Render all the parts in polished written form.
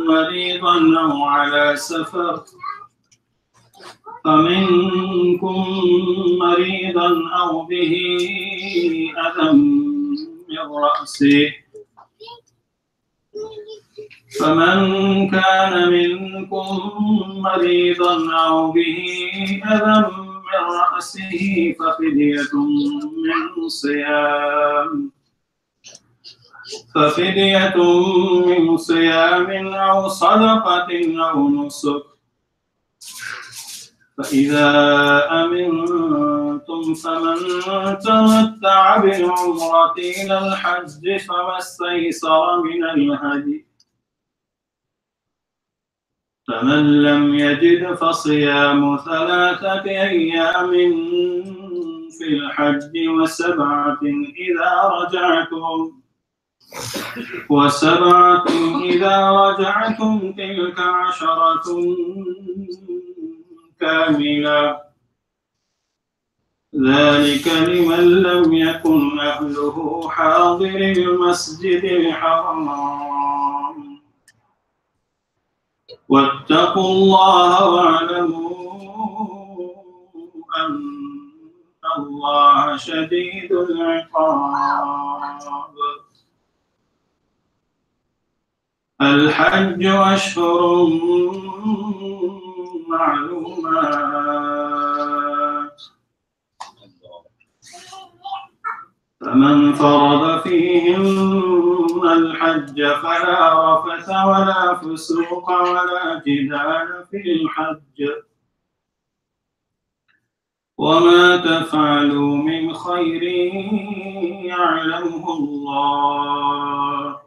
مريضا أو على سفر فمنكم مريضا أو به أذى من رأسه فمن كان منكم مريضا أو به أذى من رأسه ففدية من صيام أو صدقة أو نسك فإذا أمنتم فمن تمتع بالعمرة إلى الحج فما استيسر من الهدي فمن لم يجد فصيام 3 أيام في الحج وسبعة إذا رجعتم تلك 10 كاملة ذلك لمن لم يكن أهله حاضر المسجد الحرام واتقوا الله واعلموا أن الله شديد العقاب. الحج أشهر معلومات فمن فرض فيهن الحج فلا رفث ولا فسوق ولا جدال في الحج وما تفعلوا من خير يعلمه الله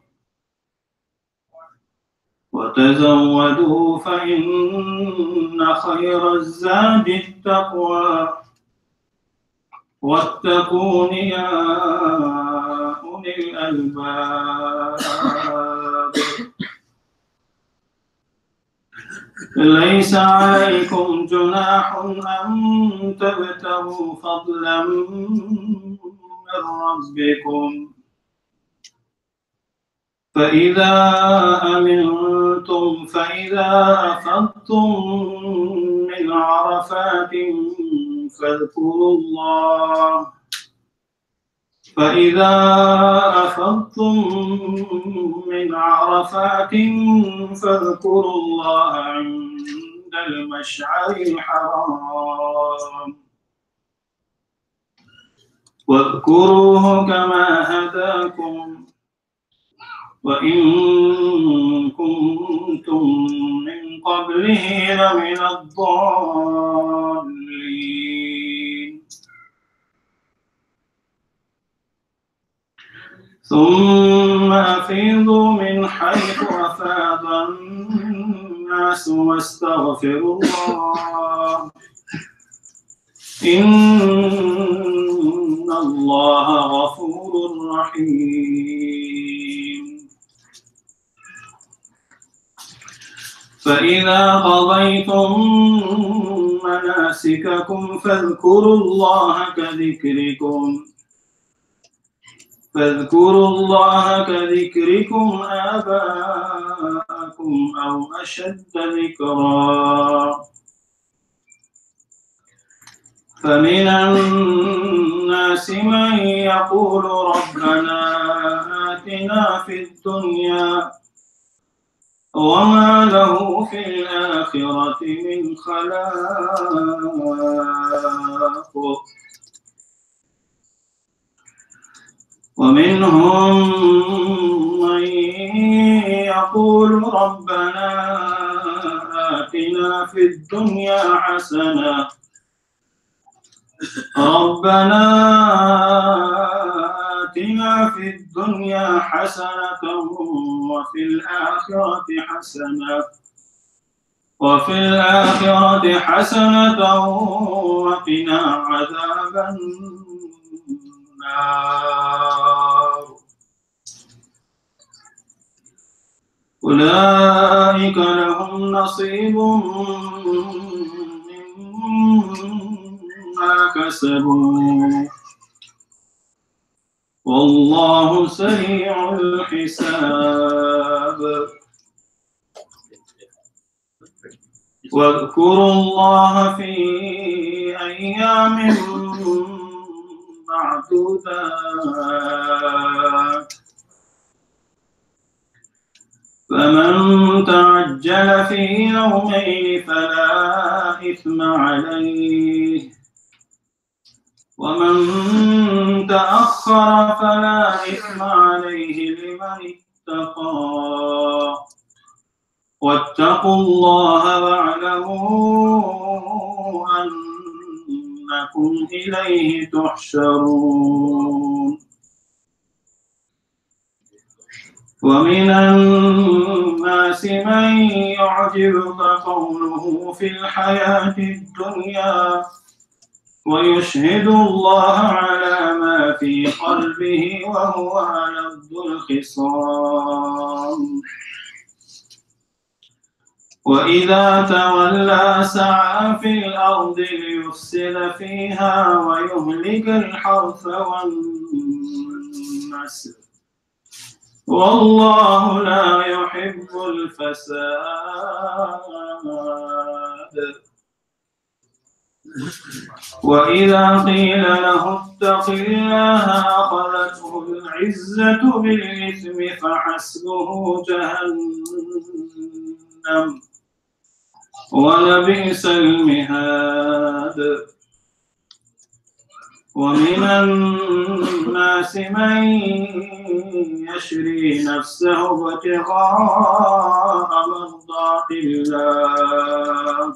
وتزودوا فإن خير الزاد التقوى واتقون يا أولي الألباب. ليس عليكم جناح أن تبتغوا فضلا من ربكم فإذا أمنتم فإذا أفضتم من عرفات فاذكروا الله عند المشعر الحرام واذكروه كما هداكم وإن كنتم من قبله لمن الضالين. ثم أفيضوا من حيث أفاض الناس واستغفروا الله إن الله غفور رحيم. فإذا قضيتم مناسككم فاذكروا الله كذكركم آباءكم أو أشد ذكرا فمن الناس من يقول ربنا آتنا في الدنيا وما له في الآخرة من خلاق ومنهم من يقول ربنا آتنا في الدنيا حسنة وفي الآخرة حسنة وقنا عذاب النار. أولئك لهم نصيب مما كسبوا والله سريع الحساب. واذكروا الله في أيام معدودات فمن تعجل في يومين فلا إثم عليه ومن تأخر فلا إثم عليه لمن اتقى واتقوا الله واعلموا أنكم إليه تحشرون ومن الناس من يعجبك قوله في الحياة الدنيا ويشهد الله على ما في قلبه وهو ألد الخصام وإذا تولى سعى في الأرض ليفسد فيها ويهلك الحرث والنسل والله لا يحب الفساد وإذا قيل له اتق الله أخذته العزة بالإثم فحسبه جهنم ولبئس المهاد ومن الناس من يشري نفسه ابتغاء مرضات الله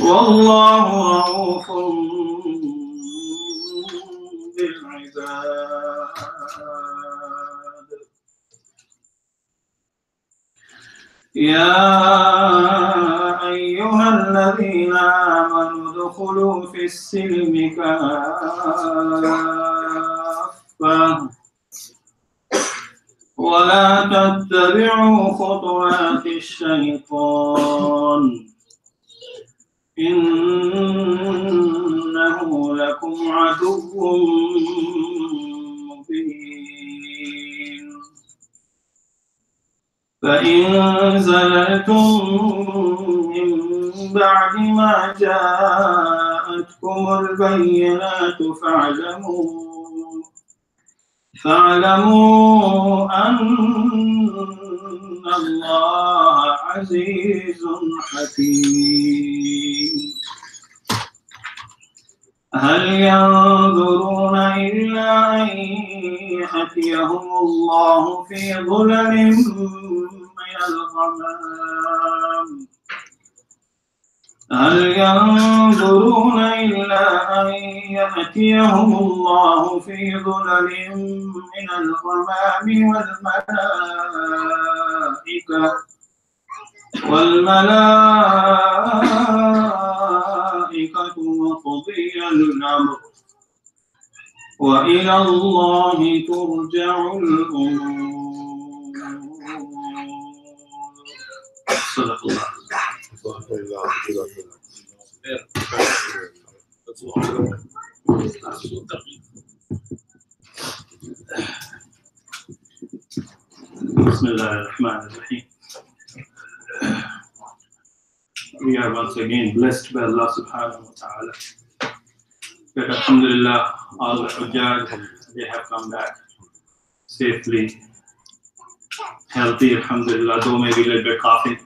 والله رؤوف بالعباد يا أيها الذين آمنوا ادخلوا في السلم كافة ولا تتبعوا خطوات الشيطان إنه لكم عدو مبين فإن زللتم من بعد ما جاءتكم البينات فاعلموا أن الله عزيز حكيم هل ينظرون إلا أن يأتيهم الله في ظلل من الغمام هل ينظرون إلا أن يأتيهم الله في ظلل من الغمام والملائكة وقضي الأمر وإلى الله ترجع الأمور صدق الله بسم الله الرحمن الرحيم. We are once again blessed by Allah subhanahu wa ta'ala. But alhamdulillah, all the Hujjaj, they have come back safely, healthy, alhamdulillah, though maybe a little bit coughing.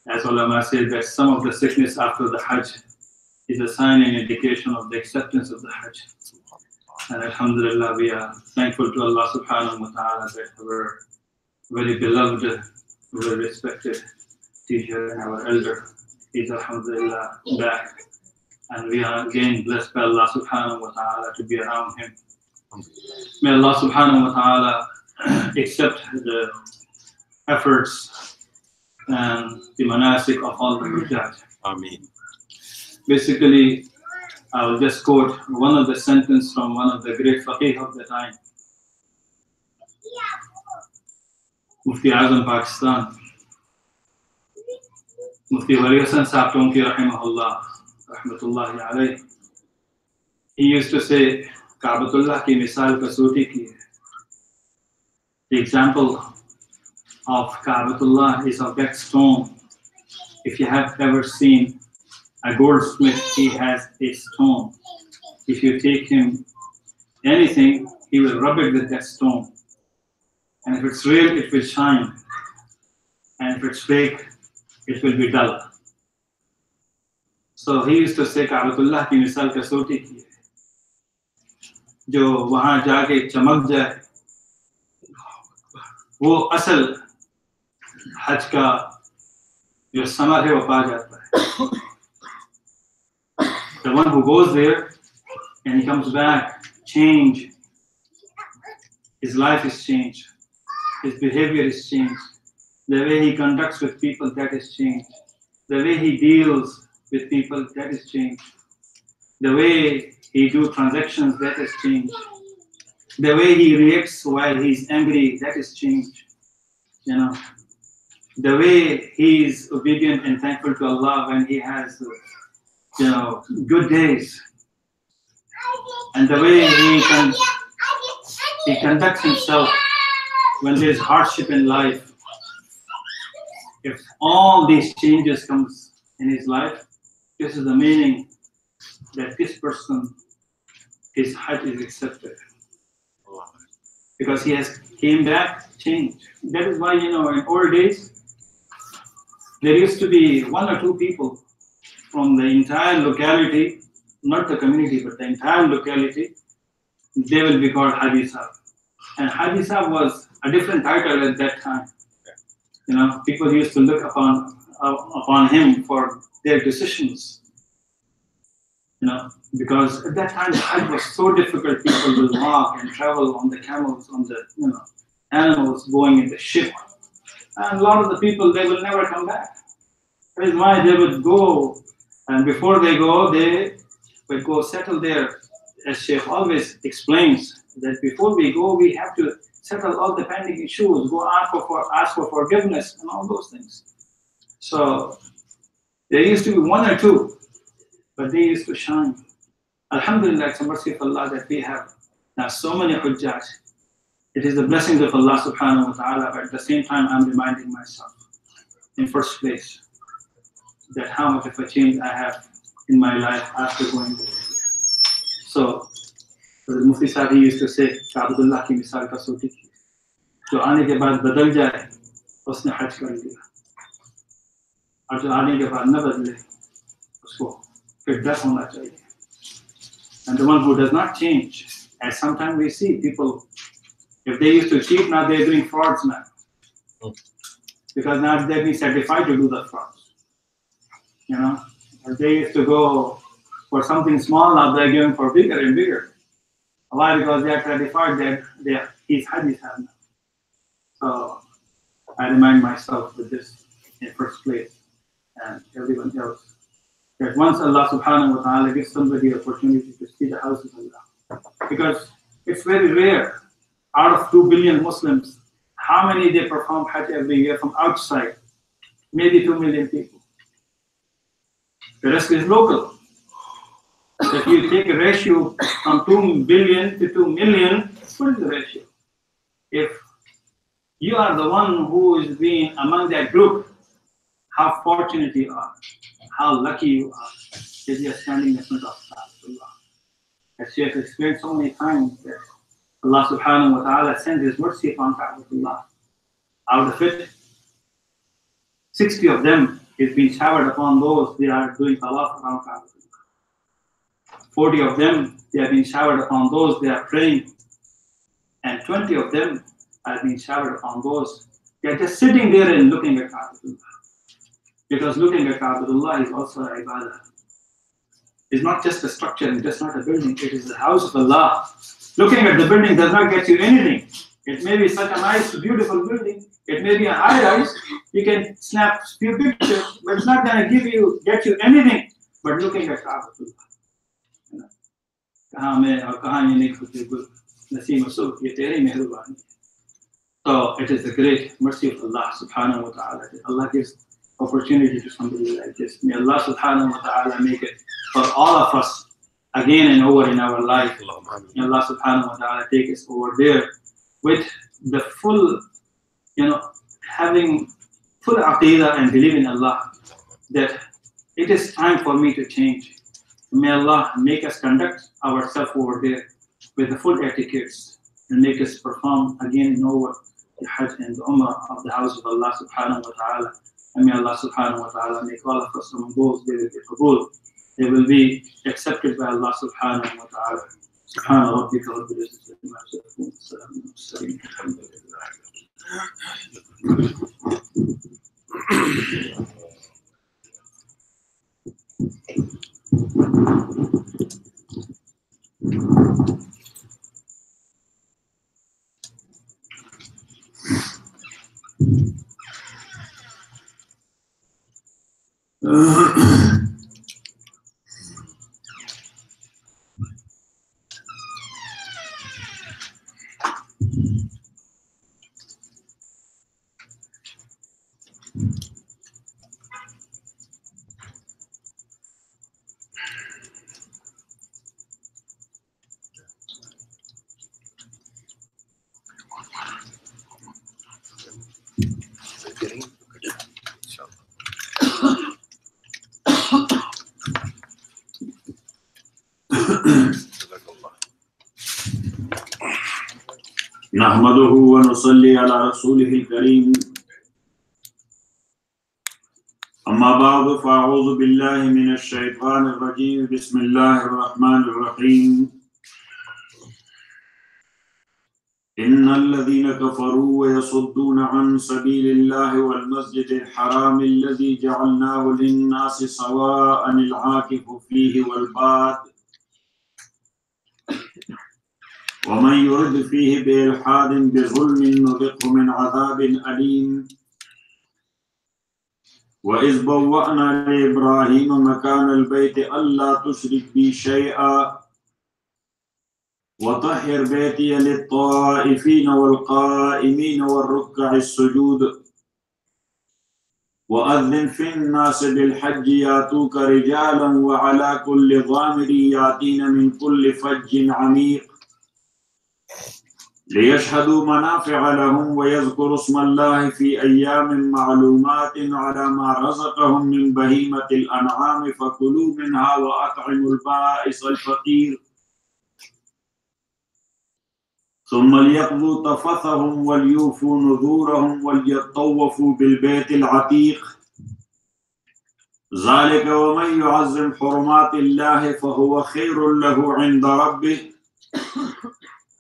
As ulama says that some of the sickness after the Hajj is a sign and indication of the acceptance of the Hajj. And alhamdulillah, we are thankful to Allah subhanahu wa ta'ala that our very beloved, very respected teacher and our elder is alhamdulillah back. And we are again blessed by Allah subhanahu wa ta'ala to be around him. May Allah subhanahu wa ta'ala accept the efforts and the manasik of all the Hujjaj. Ameen. Basically, I will just quote one of the sentences from one of the great faqih of the time, Mufti Azam Pakistan, Mufti Waliyasan Saheb Tonki rahimahullah, rahmatullahi alayhi. He used to say, Ka'batullah ki misal kasuti ki hai. The example of Ka'batullah is of that stone If you have ever seen a goldsmith, he has a stone. If you take him anything, he will rub it with that stone. And if it's real, it will shine. And if it's fake, it will be dull. So he used to say, Ullah की मिसाल कसौटी की है, जो वहाँ जाके चमक जाए, वो असल हज का जो समर है वो पा जाता है. The one who goes there and he comes back, change. His life is changed. His behavior is changed. The way he conducts with people, that is changed. The way he deals with people, that is changed. The way he do transactions, that is changed. The way he reacts while he's angry, that is changed. You know, the way he is obedient and thankful to Allah when he has, you know, good days, and the way he conducts himself when there's hardship in life. If all these changes comes in his life, this is the meaning that this person, his hajj is accepted. Because he has came back, changed. That is why, you know, in old days, there used to be 1 or 2 people from the entire locality, not the community, but the entire locality, they will be called Haji Saheb. And Haji Saheb was a different title at that time. You know, people used to look upon him for their decisions. You know, because at that time the Hajj was so difficult. People will walk and travel on the camels, on the, you know, animals going in the ship, and a lot of the people, they will never come back. That is why they would go, and before they go, they would go settle there. As Sheikh always explains, that before we go, we have to settle all the pending issues, go ask for forgiveness and all those things. So there used to be 1 or 2, but they used to shine. Alhamdulillah, it's a mercy of Allah that we have now so many Hujjaj. It is the blessings of Allah subhanahu wa ta'ala, but at the same time I'm reminding myself, in first place, that how much of a change I have in my life after going there. So the Mufti Sahib, he used to say, Abdullah ki misal kasauti ki, जो आने के बाद बदल जाए उसने हज कर लिया, और जो आने के बाद न बदले उसको फिर डर होना चाहिए. And the one who does not change, as sometimes we see people, if they used to cheat, now they're doing frauds now, because now they've been certified to do the frauds. You know, if they used to go for something small, now they're going for bigger and bigger. Why? Because they are certified that he's Haji Saheb now. So I remind myself with this in first place, and everyone else, that once Allah subhanahu wa ta'ala gives somebody the opportunity to see the house of Allah, because it's very rare. Out of 2 billion Muslims, how many they perform Hajj every year from outside? Maybe 2 million people. The rest is local. If you take a ratio from 2 billion to 2 million, what is the ratio? If you are the one who is being among that group, how fortunate you are, how lucky you are that you are standing in front of Allah. As Shaykh explained so many times, that Allah subhanahu wa ta'ala sends His mercy upon Allah. Out of it, 60 of them is being showered upon those they are doing tawaf around Allah. 40 of them, they are being showered upon those they are praying. And 20 of them are being showered upon those they are just sitting there and looking at Allah. Because looking at Allah is also an ibadah. It's not just a structure, it's just not a building, it is the house of Allah. Looking at the building does not get you anything. It may be such a nice, beautiful building, it may be a high-rise, you can snap a few pictures, but it's not going to get you anything. But looking at Allah. So it is the great mercy of Allah subhanahu wa ta'ala. Allah gives opportunity to somebody like this. May Allah subhanahu wa ta'ala make it for all of us again and over in our life. May Allah subhanahu wa ta'ala take us over there with the full, having full aqidah and believing in Allah. that it is time for me to change. May Allah make us conduct ourselves over there with the full etiquettes and make us perform again in over the Hajj and the Umrah of the house of Allah subhanahu wa ta'ala. And may Allah subhanahu wa ta'ala make all of us among those they will be qabul. They will be accepted by Allah subhanahu wa ta'ala. سبحان ربك رب العزة عما يصفون والسلام على المرسلين الحمد لله. نحمده ونصلي على رسوله الكريم أما بعد فأعوذ بالله من الشيطان الرجيم بسم الله الرحمن الرحيم إن الذين كفروا ويصدون عن سبيل الله والمسجد الحرام الذي جعلناه للناس سواء العاكف فيه والباد ومن يرد فيه بإلحاد بظلم نذقه من عذاب أليم وإذ بوأنا لإبراهيم مكان البيت ألا تشرك بي شيئا وطهر بيتي للطائفين والقائمين والركع السجود وأذن في الناس بالحج ياتوك رجالا وعلى كل ضامر ياتين من كل فج عميق ليشهدوا منافع لهم ويذكروا اسم الله في أيام معلومات على ما رزقهم من بهيمة الأنعام فكلوا منها وأطعموا البائس الفقير ثم ليقضوا تفثهم وليوفوا نذورهم وليطوفوا بالبيت العتيق ذلك ومن يعظم حرمات الله فهو خير له عند ربه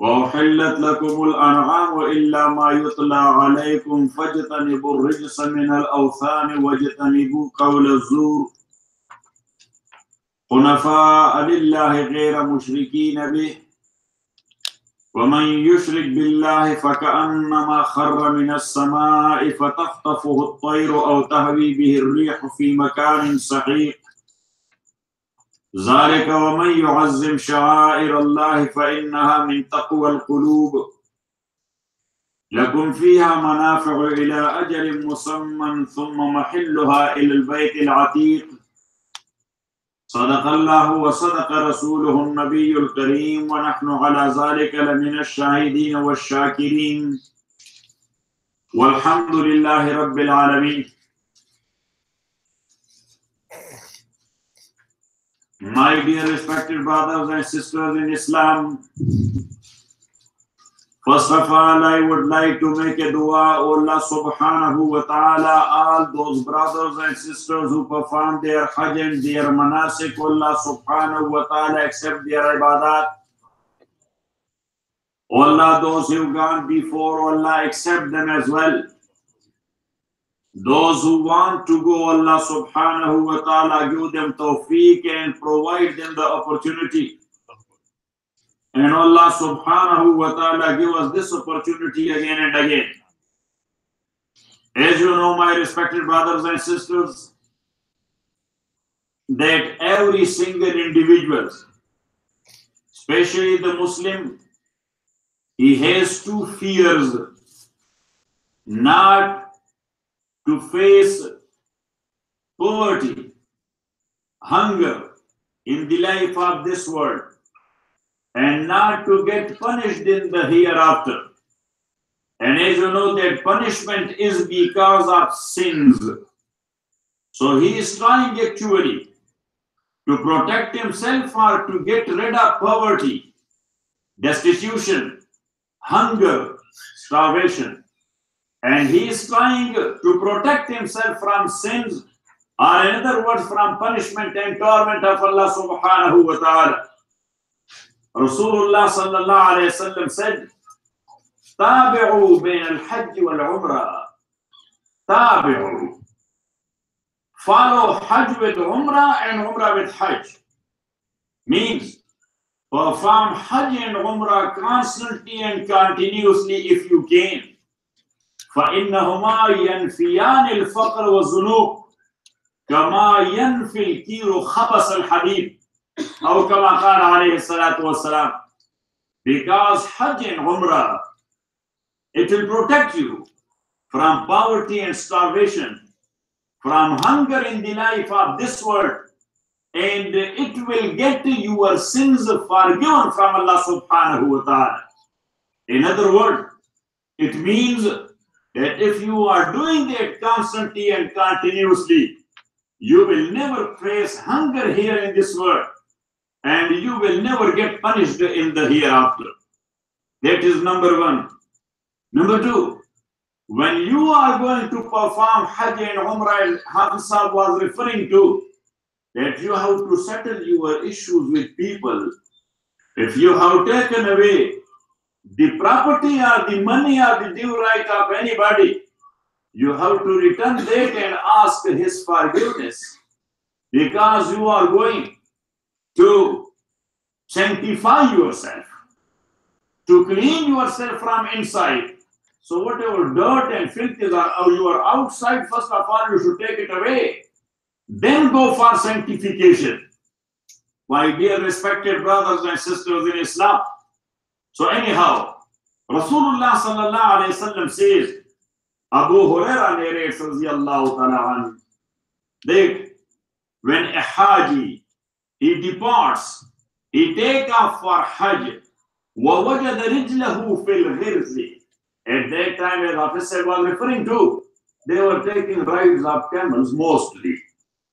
وأحلت لكم الأنعام إلا ما يطلع عليكم فاجتنبوا الرجس من الأوثان واجتنبوا قول الزور حنفاء لله غير مشركين به ومن يشرك بالله فكأنما خر من السماء فتخطفه الطير أو تهوي به الريح في مكان سحيق ذلك ومن يعظم شعائر الله فإنها من تقوى القلوب لكم فيها منافع إلى أجل مسمى ثم محلها إلى البيت العتيق صدق الله وصدق رسوله النبي الكريم ونحن على ذلك لمن الشاهدين والشاكرين والحمد لله رب العالمين. My dear respected brothers and sisters in Islam, first of all, I would like to make a dua, Allah subhanahu wa ta'ala, all those brothers and sisters who perform their hajj and their manasik, Allah subhanahu wa ta'ala accept their ibadat. Allah, those who've gone before, Allah accept them as well. Those who want to go, Allah subhanahu wa ta'ala give them tawfiq and provide them the opportunity. And Allah subhanahu wa ta'ala give us this opportunity again and again. As you know, my respected brothers and sisters, that every single individual, especially the Muslim, he has two fears: not to face poverty, hunger in the life of this world, and not to get punished in the hereafter. And as you know, that punishment is because of sins. So he is trying actually to protect himself or to get rid of poverty, destitution, hunger, starvation. And he is trying to protect himself from sins, or in other words, from punishment and torment of Allah subhanahu wa ta'ala. Rasulullah sallallahu alayhi wa sallam said, تابعوا بين الحج والعمرة. تابعوا. Follow Hajj with Umrah and Umrah with Hajj. Means perform Hajj and Umrah constantly and continuously if you can. فإنهما ينفيان الفقر والذنوب كما ينفي الكير خبث الحديد أو كما قال عليه الصلاة والسلام. Because Hajj and Umrah, it will protect you from poverty and starvation, from hunger in the life of this world, and it will get your sins forgiven from Allah subhanahu wa ta'ala. In other words, it means that if you are doing that constantly and continuously, you will never face hunger here in this world, and you will never get punished in the hereafter. That is number one. Number two, when you are going to perform Hajj and Umrah, Hafiz Saheb was referring to that you have to settle your issues with people. If you have taken away the property or the money or the due right of anybody, you have to return that and ask his forgiveness, because you are going to sanctify yourself, to clean yourself from inside. So whatever dirt and filth is on your outside, first of all, you should take it away. Then go for sanctification. My dear respected brothers and sisters in Islam. So anyhow, Rasulullah sallallahu alayhi wa sallam says, Abu Hurairah narrates radiyallahu ta'ala that when a Haji, he departs, he take off for Hajj, وَوَجَدَ رِجْلَهُ فِي الْغِرْزِ. At that time, as Officer was referring to, they were taking rides of camels mostly.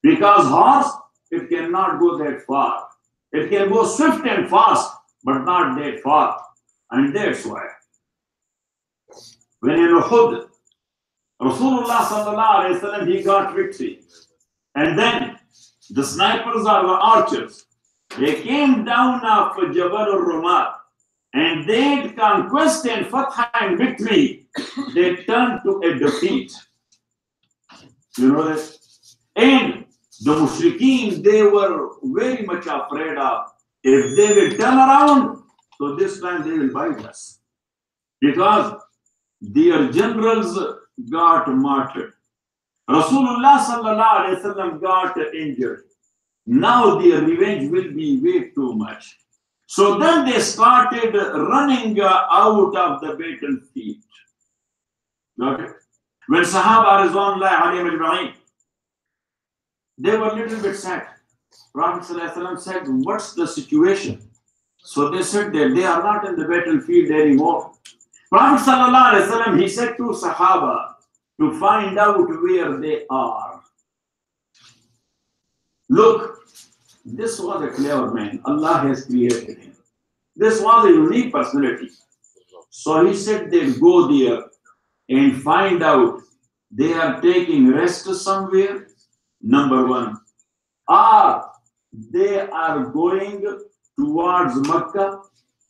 Because horse, it cannot go that far. It can go swift and fast, but not that far. And that's why. When in Uhud, Rasulullah sallallahu alayhi wa sallam, he got victory. And then the snipers or the archers, they came down off Jabal al-Rumah, and their conquest and fatha and victory, they turned to a defeat. You know that? And the mushrikeen, they were very much afraid of, if they will turn around, so this time they will bite us. Because their generals got martyred. Rasulullah sallallahu alayhi wa sallam got injured. Now their revenge will be way too much. So then they started running out of the battlefield. Okay? When Sahaba Rizwanullah alayhim ajma'in, they were a little bit sad. Prophet sallallahu alayhi wa sallam said, what's the situation? So they said that they are not in the battlefield anymore. Prophet sallallahu alayhi wa sallam, he said to Sahaba to find out where they are. Look, this was a clever man. Allah has created him. This was a unique personality. So he said they go there and find out they are taking rest somewhere. Number one. Or they are going towards Makkah.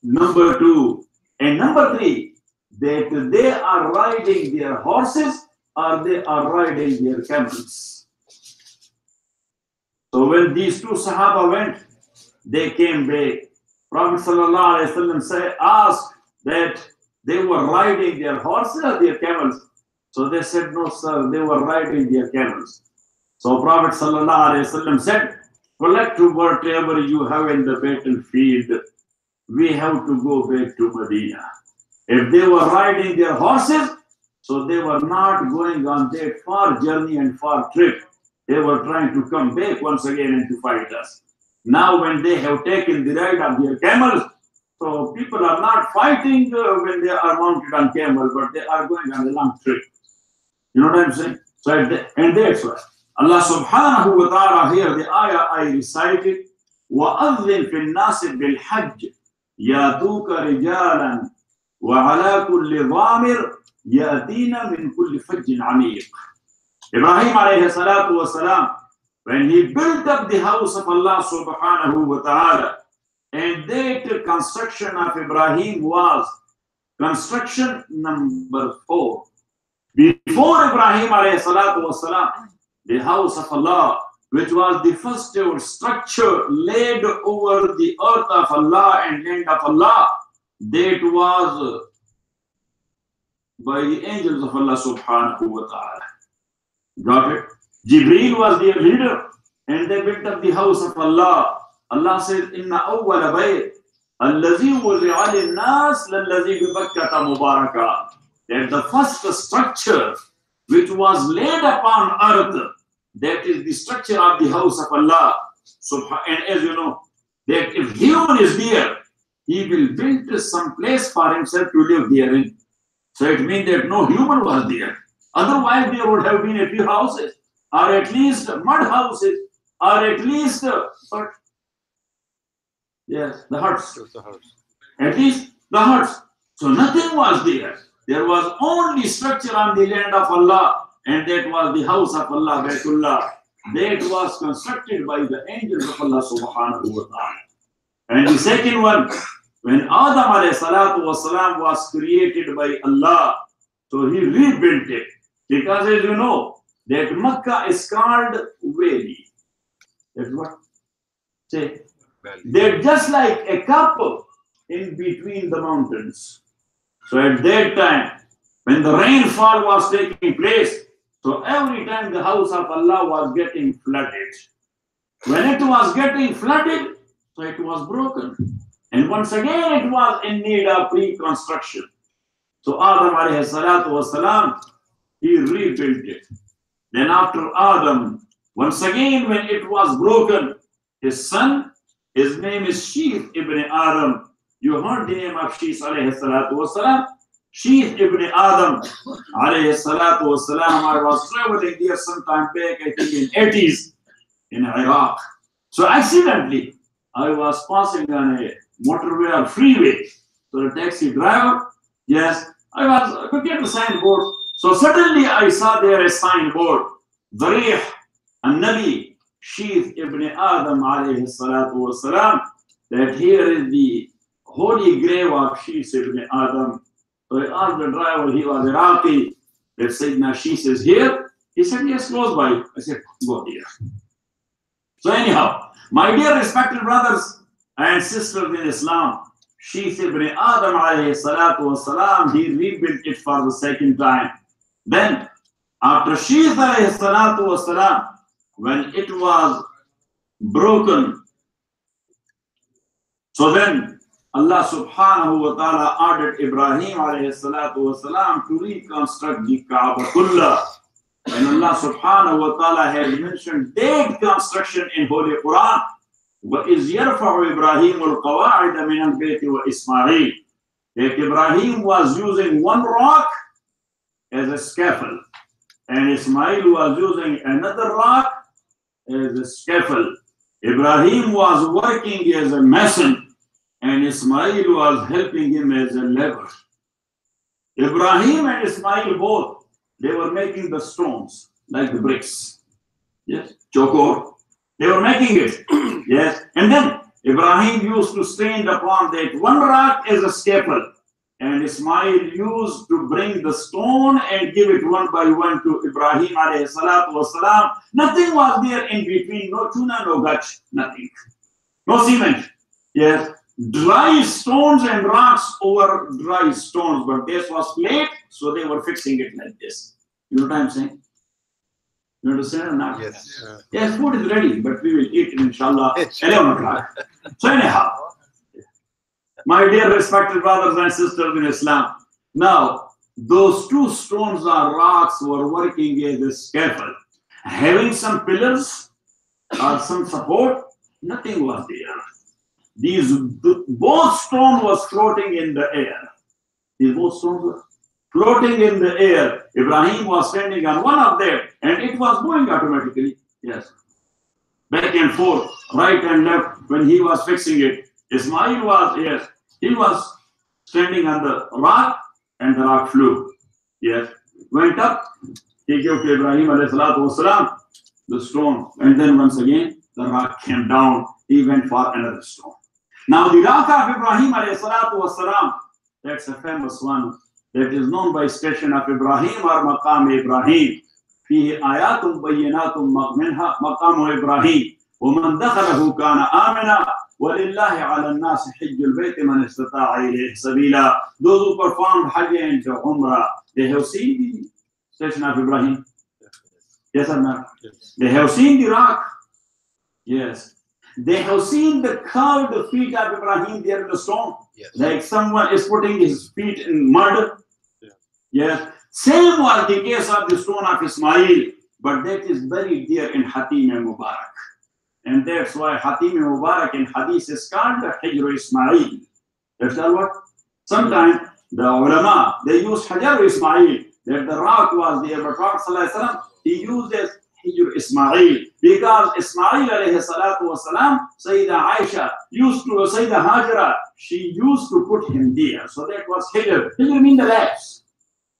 Number two. And number three, that they are riding their horses or they are riding their camels. So when these two Sahaba went, they came back. Prophet sallallahu alaihi wasallam asked that they were riding their horses or their camels. So they said, no sir, they were riding their camels. So Prophet sallallahu alaihi wasallam said, collect whatever you have in the battlefield. We have to go back to Medina. If they were riding their horses, so they were not going on that far journey and far trip. They were trying to come back once again and to fight us. Now when they have taken the ride of their camels, so people are not fighting when they are mounted on camels, but they are going on a long trip. You know what I'm saying? So and that's why Allah subhanahu wa ta'ala, here the ayah I recited, وَأَذِّن فِي النَّاسِ بِالْحَجِّ يَأْتُوكَ رِجَالًا وَعَلَى كُلِّ ضَامِرٍ يَأْتِينَ مِنْ كُلِّ فَجٍّ عَمِيقٍ. Ibrahim alayhi salatu wa salam, when he built up the house of Allah subhanahu wa ta'ala, and that construction of Ibrahim was construction number 4. Before Ibrahim alayhi salatu wa salam, the house of Allah, which was the first ever structure laid over the earth of Allah and land of Allah, that was by the angels of Allah subhanahu wa ta'ala. Got it? Jibreel was their leader, and they built up the house of Allah. Allah says, Inna awwala bayt allazi wuzi'a lin-nas lallazi bi Bakkata mubaraka. That the first structure which was laid upon earth, that is the structure of the house of Allah. And as you know, that if human is there, he will build some place for himself to live therein. So it means that no human was there. Otherwise, there would have been a few houses, or at least mud houses, or at least yes, the huts. At least the huts. So nothing was there. There was only structure on the land of Allah, and that was the house of Allah, Baytullah. That was constructed by the angels of Allah subhanahu wa ta'ala. And the second one, when Adam alayhi salatu wasalam was created by Allah, so he rebuilt it. Because as you know, that Makkah is called valley. That's what? Say. They're just like a couple in between the mountains. So at that time, when the rainfall was taking place, so every time the house of Allah was getting flooded. When it was getting flooded, so it was broken. And once again, it was in need of reconstruction. So Adam alayhi salatu wasalam, he rebuilt it. Then after Adam, once again, when it was broken, his son, his name is Sheeth ibn Adam. You heard the name of Sheeth alayhi salatu wasalam. Sheeth ibn Adam alayhi salatu wasalam. I was traveling there sometime back, I think in 80s in Iraq. So accidentally, I was passing on a motorway or freeway. So the taxi driver, yes, I was looking at the signboard. So suddenly I saw there a signboard, Darih an-Nabi Sheeth ibn Adam alayhi salatu wasalam, that here is the holy grave of Sheeth ibn Adam. So I asked the driver, he was Iraqi, that Sayyidina Sheeth is here. He said, yes, close by. I said, go there. So anyhow, my dear respected brothers and sisters in Islam, Sheeth ibn Adam alayhi salatu wasalam, he rebuilt it for the second time. Then, after Sheeth alayhi salatu wasalam, when it was broken, so then Allah subhanahu wa ta'ala ordered Ibrahim alayhi salatu wasalam to reconstruct the Ka'batullah. And Allah subhanahu wa ta'ala has mentioned that construction in Holy Quran. وَإِذْ يَرْفَعُ إِبْرَاهِيمُ الْقَوَاعِدَ مِنَ الْبَيْتِ وَإِسْمَاعِيلُ. That Ibrahim was using one rock as a scaffold, and Ismail was using another rock as a scaffold. Ibrahim was working as a mason, and Ismail was helping him as a laborer. Ibrahim and Ismail both, they were making the stones, like the bricks. Yes, chokor. They were making it. Yes. And then Ibrahim used to stand upon that one rock as a scaffold, and Ismail used to bring the stone and give it one by one to Ibrahim alayhi salatu wasalam. Nothing was there in between, no tuna, no gutch, nothing. No cement. Yes. Dry stones and rocks over dry stones, but this was flat, so they were fixing it like this. You know what I'm saying? You understand or not? Yes. Yes, food is ready, but we will eat it inshallah 11 o'clock. So anyhow, my dear respected brothers and sisters in Islam, now those two stones or rocks were working as a scaffold. Having some pillars or some support, nothing was there. These both stones was floating in the air. These both stones were floating in the air. Ibrahim was standing on one of them, and it was going automatically. Yes. Back and forth, right and left, when he was fixing it. Ismail was, yes, he was standing on the rock, and the rock flew. Yes. Went up, he gave to Ibrahim alayhi salatu wasalam the stone, and then once again the rock came down. He went for another stone. Now the rock of Ibrahim alayhi salatu wasalam, that's a famous one that is known by station of Ibrahim or Maqam Ibrahim. فيه آيات بينات منها مقام إبراهيم ومن دخله كان آمنا ولله على الناس حج البيت من استطاع إليه سبيلا. Those who performed Hajj and Umrah, they have seen the station of Ibrahim. Yes or not? Yes. They have seen the rock. Yes. They have seen the curved feet of Ibrahim there in the stone. Yes. Like someone is putting his feet in mud. Yeah. Yes. Same was the case of the stone of Ismail, but that is buried there in Hatim Mubarak. And that's why Hatim Mubarak in Hadith is called the Hijr Ismail. That's all what? Sometimes the ulama, they use Hajar Ismail, that the rock was there, but Prophet he used as Hijr Ismail, because Ismail alayhi salatu wasalam, Sayyidah Aisha used to, Sayyidah Hajara, she used to put him there. So that was Hijr. Hijr means the laps.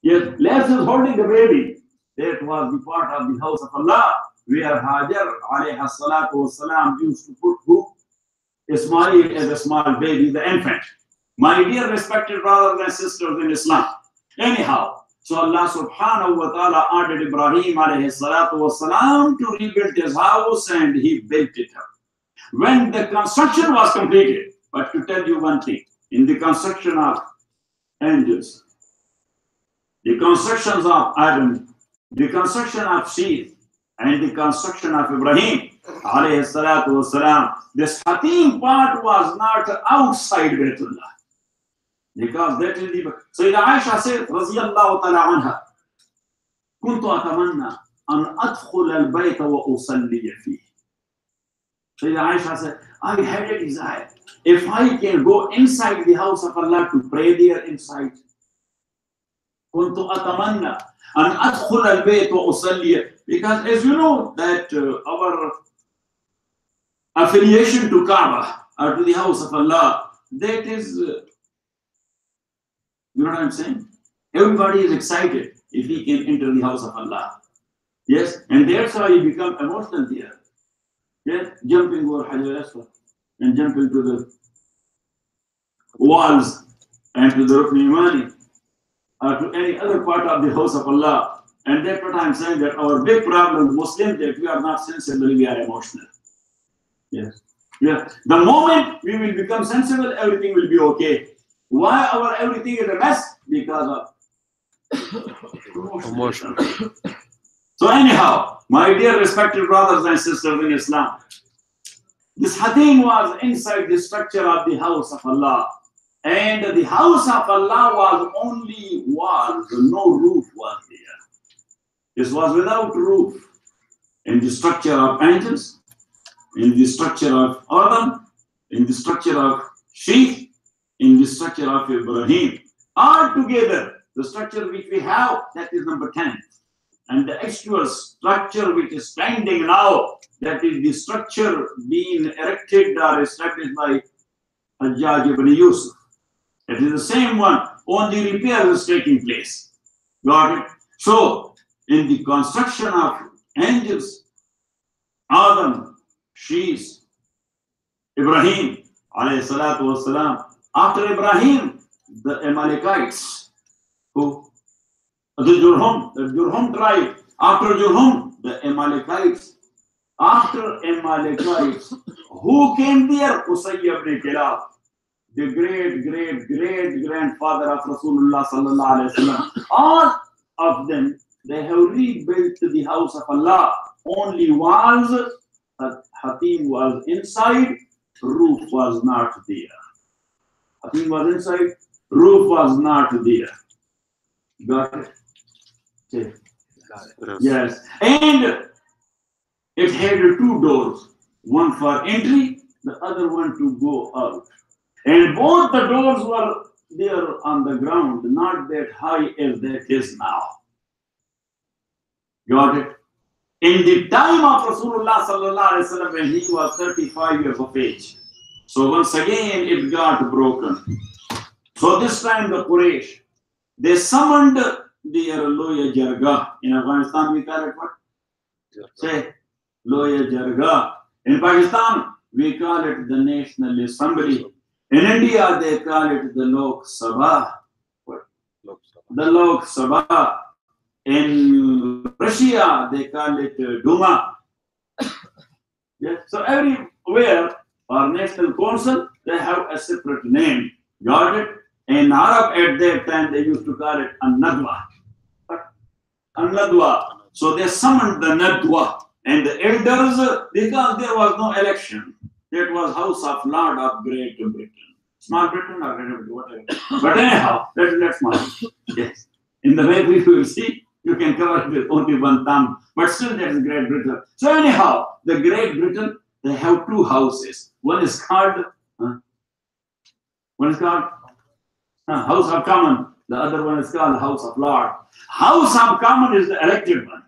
Yes, laps is holding the baby. That was the part of the house of Allah, where Hajar alayhi salatu wasalam used to put who? Ismail as a small baby, the infant. My dear respected brothers and sisters in Islam. Anyhow, so Allah subhanahu wa ta'ala ordered Ibrahim alayhi salatu wasalam to rebuild his house, and he built it up. When the construction was completed, but to tell you one thing, in the construction of angels, the constructions of Adam, the construction of Seth, and the construction of Ibrahim alayhi salatu wasalam, this Hatim part was not outside Baytullah. Because that is the Sayyidah Aisha said, Raziyallahu ta'ala anha, كنت أتمنى أن أدخل البيت وأصلي فيه. Sayyidah Aisha said, I had a desire. If I can go inside the house of Allah to pray there inside, كنت أتمنى أن أدخل البيت وأصلي. Because as you know that our affiliation to Kaaba or to the house of Allah, that is, you know what I'm saying? Everybody is excited if he can enter the house of Allah. Yes, and that's why you become emotional there. Yes, jumping over Hajar Aswad and jumping to the walls and to the Rukn Imani or to any other part of the house of Allah. And that's what I'm saying, that our big problem, Muslims, that we are not sensible, we are emotional. Yes. Yeah. The moment we will become sensible, everything will be okay. Why our everything is a mess? Because of emotion. So anyhow, my dear respected brothers and sisters in Islam, this Hatim was inside the structure of the house of Allah. And the house of Allah was only walls, no roof was there. This was without roof. In the structure of angels, in the structure of Adam, in the structure of Sheikh, in the structure of Ibrahim, all together, the structure which we have, that is number 10. And the actual structure which is standing now, that is the structure being erected or established by Hujjaj ibn Yusuf. It is the same one, only repair is taking place. Got it? So, in the construction of angels, Adam, Sheikh, Ibrahim, alayhi salatu wasalam. After Ibrahim, the Amalekites, who the Jurhum tribe. After Jurhum, the Amalekites. After Amalekites, who came there? Qusay ibn Kilab, the great grandfather of Rasulullah sallallahu alaihi wasallam. All of them, they have rebuilt the house of Allah. Only walls, Hatim was inside, roof was not there. Hatim was inside, roof was not there. Got it? Okay. Got it. Yes. And it had two doors, one for entry, the other one to go out. And both the doors were there on the ground, not that high as that is now. Got it? In the time of Rasulullah sallallahu alaihi wasallam, when he was 35 years of age. So once again it got broken. So this time the Quraysh, they summoned their Loya Jargah. In Afghanistan we call it what? Say, Loya Jargah. In Pakistan we call it the National Assembly. In India they call it the Lok Sabha. What? The Lok Sabha. In Russia they call it Duma. Yes. So everywhere, our national council, they have a separate name. Got it? In Arab at that time they used to call it An-Nadwa. An-Nadwa. So they summoned the Nadwa and the elders, because there was no election. That was House of Lord of Great Britain. Small Britain or Great Britain, whatever. But anyhow, let's small. Yes. In the way we will see, you can cover it with only one thumb. But still that is Great Britain. So anyhow, the Great Britain, they have two houses. One is called House of Commons. The other one is called House of Lords. House of Commons is the elected one.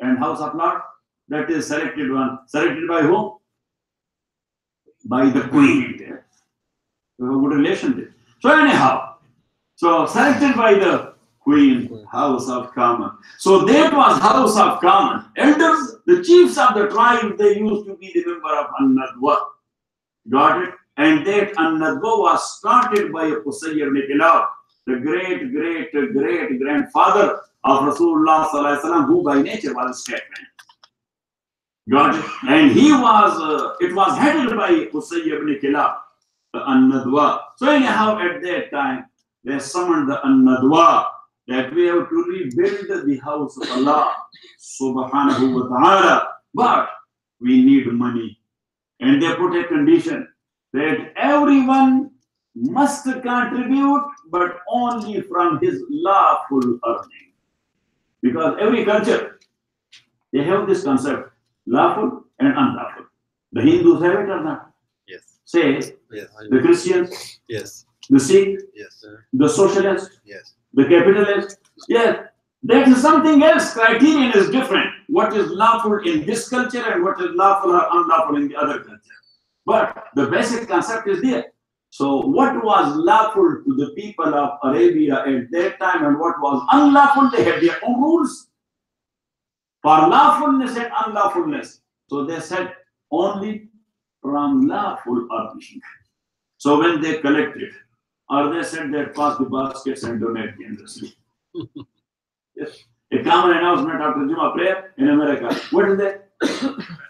And House of Lords, that is selected one. Selected by whom? By the Queen. You have a good relation there. So anyhow, so selected by the Queen, House of Commons. So that was House of Commons. Elders, the chiefs of the tribe, they used to be the member of An-Nadwa. Got it? And that An-Nadwa was started by Qusay ibn Kilab, the great grandfather of Rasulullah sallallahu alaihi wasallam, who by nature was a statesman. Got it? And he was, it was headed by Qusay ibn Kilab, the An-Nadwa. So anyhow, at that time, they summoned the An-Nadwa that we have to rebuild the house of Allah subhanahu wa ta'ala, but we need money. And they put a condition that everyone must contribute, but only from his lawful earning. Because every culture, they have this concept, lawful and unlawful. The Hindus have it or not? Yes. Say, Yes. the Christians, Yes. the Sikh, Yes. the socialist, Yes. the capitalist. Yes, that is something else. Criterion is different. What is lawful in this culture and what is lawful or unlawful in the other culture. But the basic concept is there. So what was lawful to the people of Arabia at that time and what was unlawful, they had their own rules for lawfulness and unlawfulness. So they said only from lawful earning. So when they collected, or they said that pass the baskets and donate generously. Yes. A common announcement after Juma prayer in America. What is that?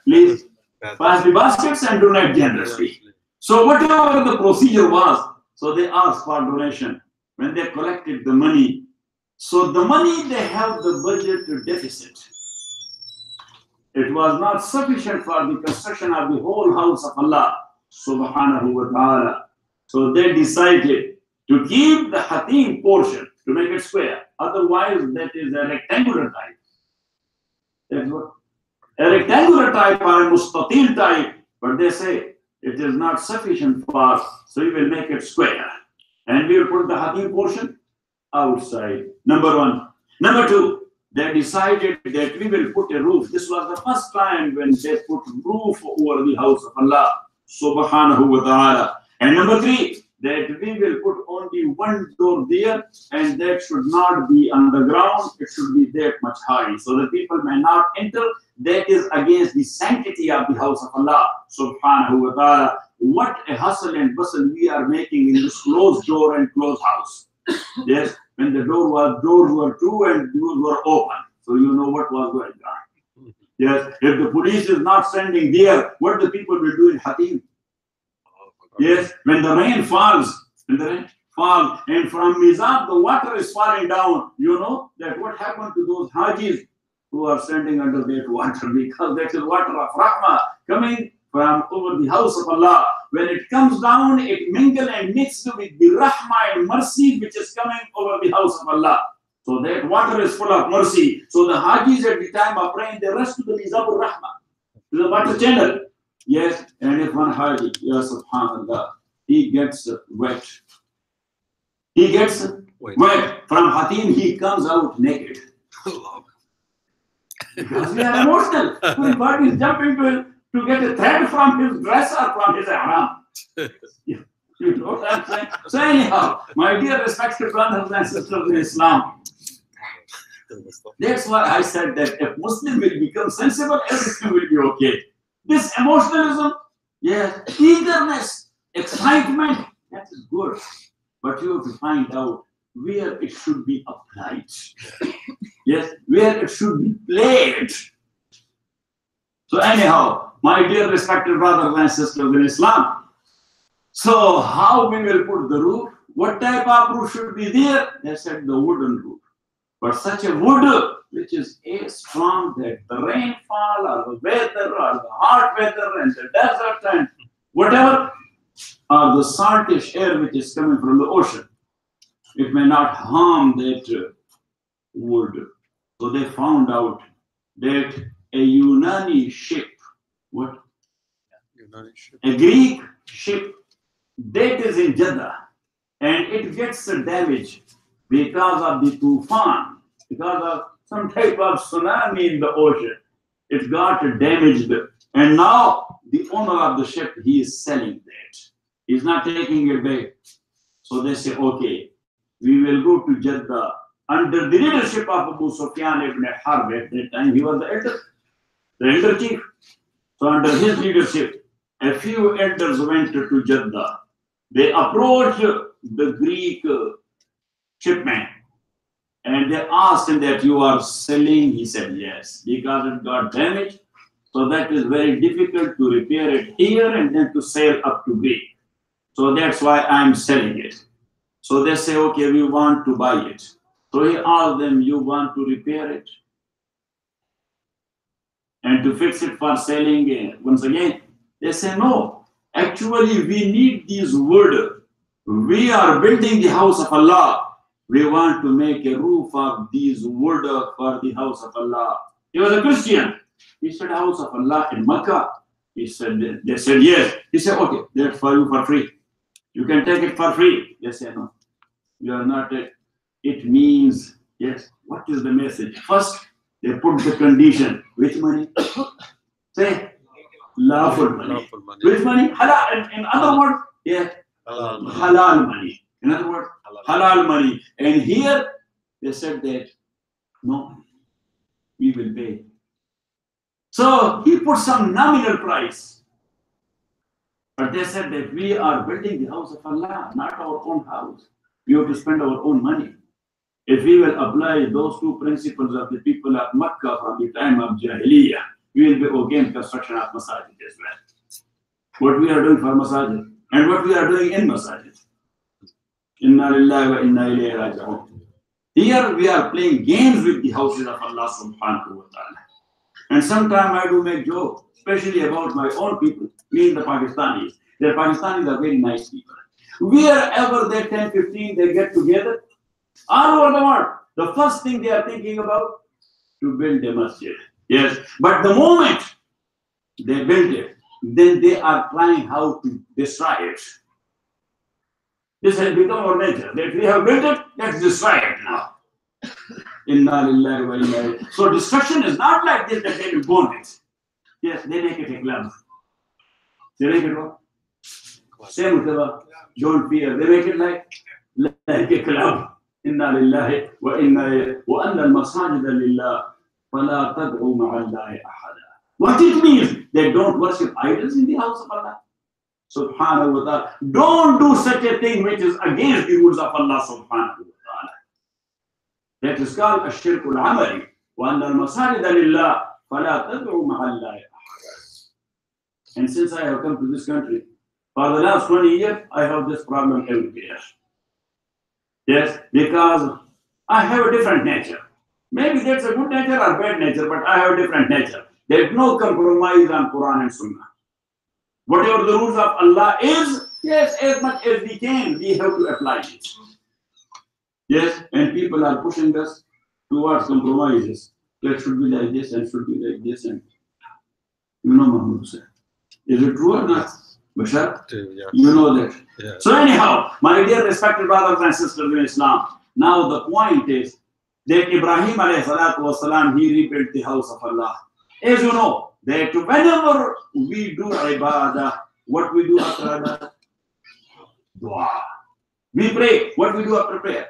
Please pass the baskets and donate generously. So whatever the procedure was, so they asked for donation. When they collected the money, so the money they have the budget deficit. It was not sufficient for the construction of the whole house of Allah subhanahu wa ta'ala. So they decided to keep the Hatim portion to make it square. Otherwise, that is a rectangular type. That's what? A rectangular type or a mustatil type. But they say it is not sufficient for us, so we will make it square. And we will put the Hatim portion outside. Number one. Number two, they decided that we will put a roof. This was the first time when they put roof over the house of Allah subhanahu wa ta'ala. And number three, that we will put only one door there and that should not be on the ground, it should be that much high. So the people may not enter. That is against the sanctity of the house of Allah subhanahu wa ta'ala. What a hustle and bustle we are making in this closed door and closed house. Yes, when the doors were true and doors were open. So you know what was going on. Yes, if the police is not standing there, what the people will do in Hatim? Yes, when the rain falls, and from Mizab the water is falling down, you know that what happened to those Hajis who are standing under that water, because that is water of Rahmah coming from over the house of Allah. When it comes down, it mingle and mixed with the Rahmah and mercy which is coming over the house of Allah. So that water is full of mercy. So the Hajis at the time of praying, they rush to the Mizab al-Rahmah, to the water channel. Yes, and if one Haji, ya subhanallah, he gets wet, He gets wet. From Hatim, he comes out naked. Because we are emotional. His body is jumping to get a thread from his dress or from his haram. You know what I'm saying? So anyhow, my dear respected brothers and sisters in Islam, that's why I said that if Muslim will become sensible, everything will be okay. This emotionalism, yes, eagerness, excitement, that is good. But you have to find out where it should be applied. Yes, where it should be played. So anyhow, my dear respected brothers and sisters in Islam, so how we will put the roof? What type of roof should be there? They said the wooden roof. But such a wood which is strong that the rainfall or the weather or the hot weather and the desert and whatever, or the saltish air which is coming from the ocean, it may not harm that wood. So they found out that a Yunani ship, what? Yunani ship. A Greek ship that is in Jeddah, and it gets damaged because of the tufan, because of some type of tsunami in the ocean. It got damaged, and now the owner of the ship, he is selling that. He's not taking it back. So they say, okay, we will go to Jeddah under the leadership of Abu Sufyan ibn Harb. At that time, he was the elder chief. So under his leadership, a few elders went to Jeddah. They approached the Greek shipman and they asked him that you are selling. He said yes, because it got damaged. So that is very difficult to repair it here and then to sail up to Greek. So that's why I'm selling it. So they say, okay, we want to buy it. So he asked them, you want to repair it and to fix it for selling once again? They say, no. Actually, we need these wood. We are building the house of Allah. We want to make a roof of these wood for the house of Allah. He was a Christian. He said, house of Allah in Makkah. He said, they said, yes. He said, okay, that's for you for free. You can take it for free. They say, no, you are not. It means, yes, what is the message? First, they put the condition. Which money? Say, lawful money. Which money? Halal. In other words, yeah, halal money. In other words, halal money. And here they said that no, we will pay. So he put some nominal price. But they said that we are building the house of Allah, not our own house. We have to spend our own money. If we will apply those two principles of the people of Makkah from the time of Jahiliyyah, we will be okay in construction of masajid as well. What we are doing for masajid and what we are doing in masajid. Inna lillahi wa inna ilayhi raji'un. Here we are playing games with the houses of Allah subhanahu wa ta'ala. And sometimes I do make jokes, especially about my own people, meaning the Pakistanis. The Pakistanis are very nice people. Wherever they 10, 15, they get together, all over the world, the first thing they are thinking about, to build a masjid. Yes, but the moment they build it, then they are trying how to destroy it. This has become our nature. That we have built it, let's destroy it now. Inna lillahi wa inna ilayhi. So destruction is not like this that they will burn it. Yes, they make it a club. They make it what? Same with don't fear. They make it like a club. Inna lillahi wa inna ilayhi wa anna al-masajida lillah fala tad'u ma'a Allahi ahada. What it means? They don't worship idols in the house of Allah. Subhanahu wa ta'ala. Don't do such a thing which is against the rules of Allah subhanahu wa ta'ala. That is called ash-shirk al-amali. Wa anna al-masajida lillah fala tad'u ma'a Allahi ahada. And since I have come to this country, for the last 20 years, I have this problem everywhere. Yes, because I have a different nature. Maybe that's a good nature or bad nature, but I have a different nature. There is no compromise on Quran and Sunnah. Whatever the rules of Allah is, yes, as much as we can, we have to apply it. Yes, and people are pushing us towards compromises. It should be like this and should be like this. And you know, Muhammad said, is it true or not? Bashar, Yeah. you know that. Yeah. So anyhow, my dear respected brothers and sisters in Islam, now the point is that Ibrahim alayhi salatu wasalam, he rebuilt the house of Allah. As you know, that whenever we do ibadah, what we do after ibadah? Dua. We pray. What we do after prayer?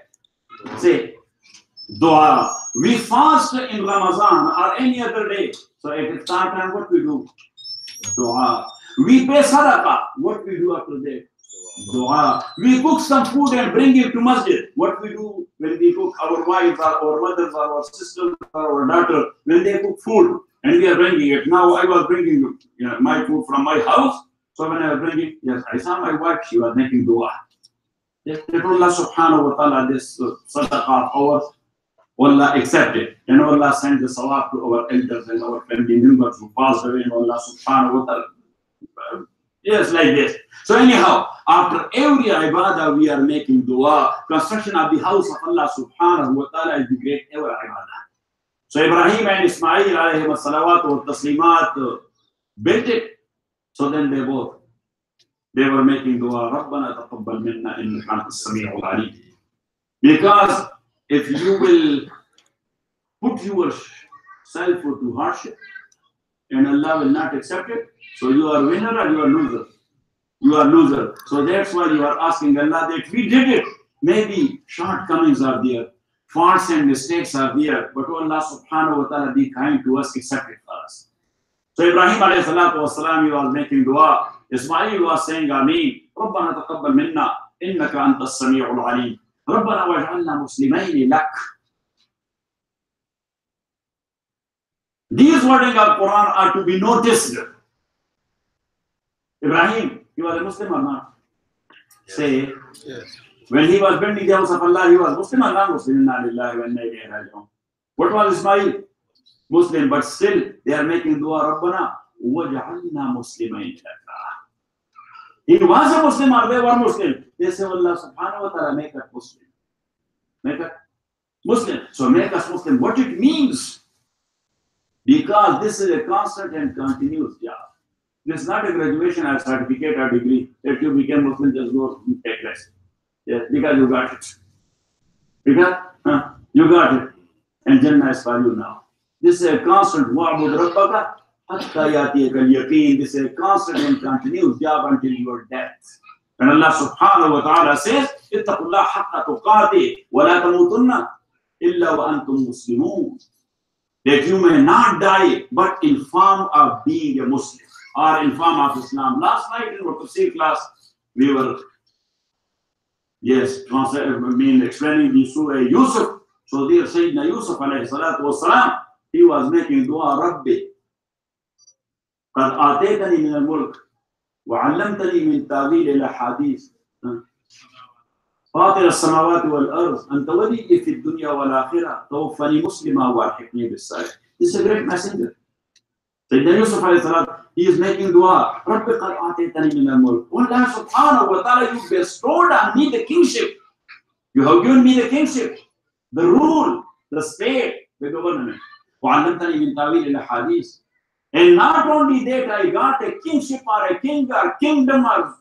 Say, dua. We fast in Ramadan or any other day. So at iftar time, what we do? Dua. We pay sadaqah. What we do after that? Dua. We cook some food and bring it to masjid. What we do when we cook, our wives or our mothers or our sisters or our daughter, when they cook food and we are bringing it. Now I was bringing my food from my house. So when I was bringing, yes, I saw my wife, she was making dua. That Allah subhanahu wa ta'ala, this sadaqah of ours, Allah accepted. And Allah sent the sawab to our elders and our family members who passed away, and Allah subhanahu wa ta'ala. Yes, like this. So anyhow, after every ibadah we are making dua. Construction of the house of Allah subhanahu wa ta'ala is the great ever ibadah. So Ibrahim and Ismail alayhim as-salawat wa taslimat built it. So then they were making dua, Rabbana taqabbal minna innaka antas sami'ul alim. Because if you will put yourself to hardship and Allah will not accept it, so you are winner or you are loser. You are loser. So that's why you are asking Allah that we did it. Maybe shortcomings are there, faults and mistakes are there, but Allah subhanahu wa ta'ala be kind to us, accept it for us. So Ibrahim alayhi salatu wasalam, he was making dua. Ismail was saying Ameen. Rabbana taqabbal minna innaka antas sami'ul alim. Rabbana waj'alna muslimayn lak. These wording of Quran are to be noticed. Ibrahim, he was a Muslim or not? Yes. Say, yes. When he was building the house of Allah, he was Muslim or not Muslim? What was Ismail? Muslim, but still they are making dua, Rabbana waj'alna muslimayn lak. He was a Muslim or they were Muslim. They say, Allah subhanahu wa ta'ala, make us Muslim. Make us Muslim. So make us Muslim. What it means? Because this is a constant and continuous job. This is not a graduation or certificate or degree. If you became Muslim, just go take rest. Yes, because you got it. Because you got it. And Jannah is for you now. This is a constant wa'bud rabbaka hatta yatiyaka al-yaqeen. This is a constant and continuous job until your death. And Allah subhanahu wa ta'ala says, ittaqullaha haqqa tuqatih wa la tamutunna illa wa antum muslimun. That you may not die, but in form of being a Muslim or in form of Islam. Last night in our tafsir class, we were, explaining the Surah Yusuf. So dear Sayyidina Yusuf alayhi salatu wasalam, he was making dua, Rabbi, قد آتيتني من الملك وعلمتني من تأويل الأحاديث فاطر السماوات والأرض أنت ولي في الدنيا والآخرة توفني مسلما والحقني بالصالحين. This is a great messenger. Sayyidina Yusuf alayhi salam, he is making dua, Rabbi قد آتيتني من الملك. Allah subhanahu wa ta'ala, you bestowed on me the kingship. You have given me the kingship, the rule, the state, the government. وعلمتني من تأويل الأحاديث. And not only that, I got a kingship or a king or kingdom or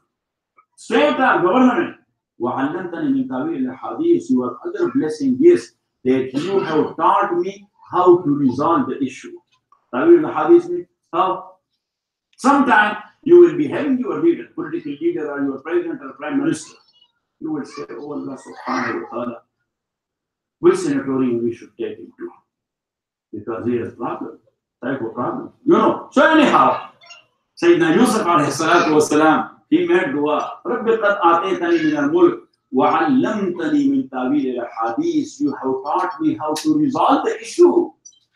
state or government. وعلمتني من تأويل الأحاديث. Your other blessing is that you have taught me how to resolve the issue. تأويل الأحاديث means how? Sometime you will be having your leader, political leader or your president or prime minister. You will say, oh Allah subhanahu wa ta'ala, which senatorium we should take him to? Because he has problem, type of problem. You know. So anyhow, Sayyidina Yusuf alayhi salatu wasalam, he made dua, Rabbi qad ataytani min al-mulk wa 'allamtani min ta'wil al-hadith. You have taught me how to resolve the issue.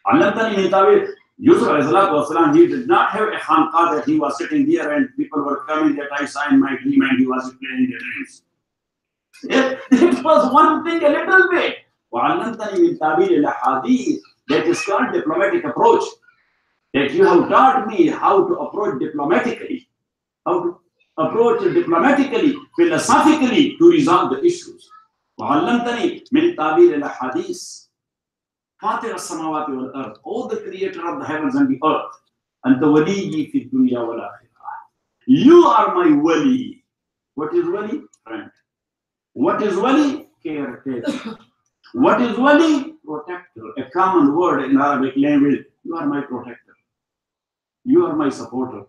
'Allamtani min ta'wil. Yusuf alayhi salatu wasalam, he did not have a khanqah that he was sitting there and people were coming that I saw in my dream and he was explaining the dreams. It was one thing a little bit. وَعَلَّمْتَنِي مِنْ تَأْوِيلِ الْأَحَادِيث. That is called diplomatic approach. That you have taught me how to approach diplomatically. How to approach diplomatically, philosophically to resolve the issues. وَعَلَّمْتَنِي مِنْ تَأْوِيلِ الْأَحَادِيث. فَاطِرَ السَّمَاوَاتِ وَالْأَرْضِ. O the creator of the heavens and the earth. أَنْتَ وَلِيِّي فِي الدُّنْيَا وَالْآخِرَةِ. You are my wali. What is wali? Friend. What is wali? Caretaker. What is wali? Protector. A common word in Arabic language. You are my protector. You are my supporter.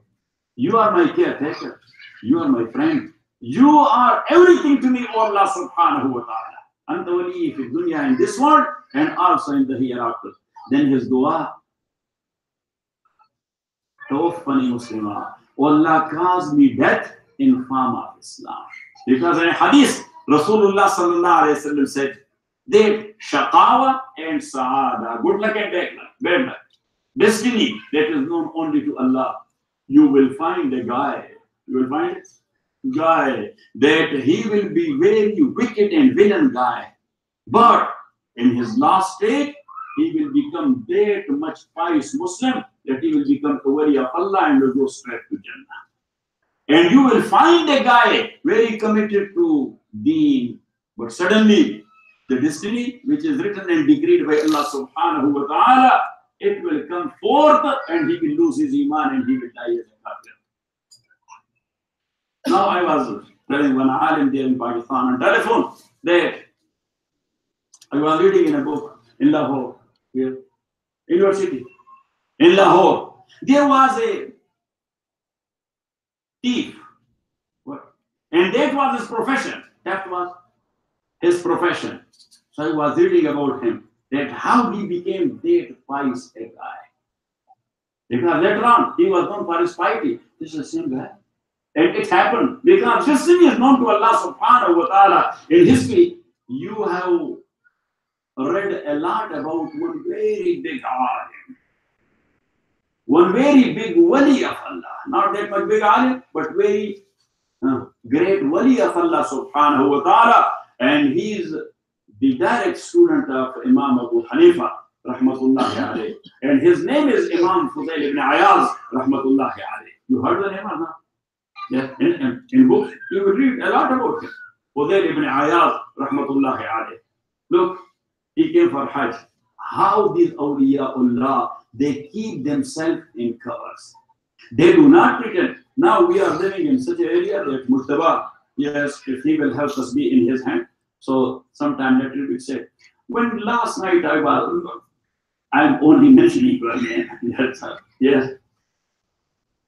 You are my caretaker. You are my friend. You are everything to me, O Allah subhanahu wa ta'ala. Anta wali fi dunya, in this world and also in the hereafter. Then his dua. Tawaffani Muslima. O Allah, cause me death in form of Islam. Because in a hadith, Rasulullah sallallahu alayhi wa sallam said that shaqawa and sa'ada, good luck and bad luck, destiny that is known only to Allah. You will find a guy, that he will be very wicked and villain guy. But in his last state, he will become that much pious Muslim that he will become a wali of Allah and will go straight to Jannah. And you will find a guy very committed to deen, but suddenly the destiny which is written and decreed by Allah subhanahu wa ta'ala, it will come forth and he will lose his iman and he will die as a kafir. Now I was telling one alim there in Pakistan on telephone that I was reading in a book in Lahore, here, university, in Lahore. There was a thief. What? And that was his profession. That was his profession. So I was reading about him, that how he became that pious a guy. Because later on, he was known for his piety. This is the same guy. And it happened because destiny is known to Allah subhanahu wa ta'ala. In history, you have read a lot about one very big alim, one very big wali of Allah. Not that much big alim, but very great wali of Allah subhanahu wa ta'ala. And he is the direct student of Imam Abu Hanifa, rahmatullahi alayhi. And his name is Imam Fazl ibn Ayaz, rahmatullahi alayhi. You heard the name or not? Yeah, in books, you will read a lot about him. Fazl ibn Ayaz, rahmatullahi alayhi. Look, he came for Hajj. How these awliyaullah, they keep themselves in covers. They do not pretend. Now we are living in such an area that Mujtaba, yes, if he will help us be in his hand. So sometime later we say, when last night I'm only mentioning your name. Yes.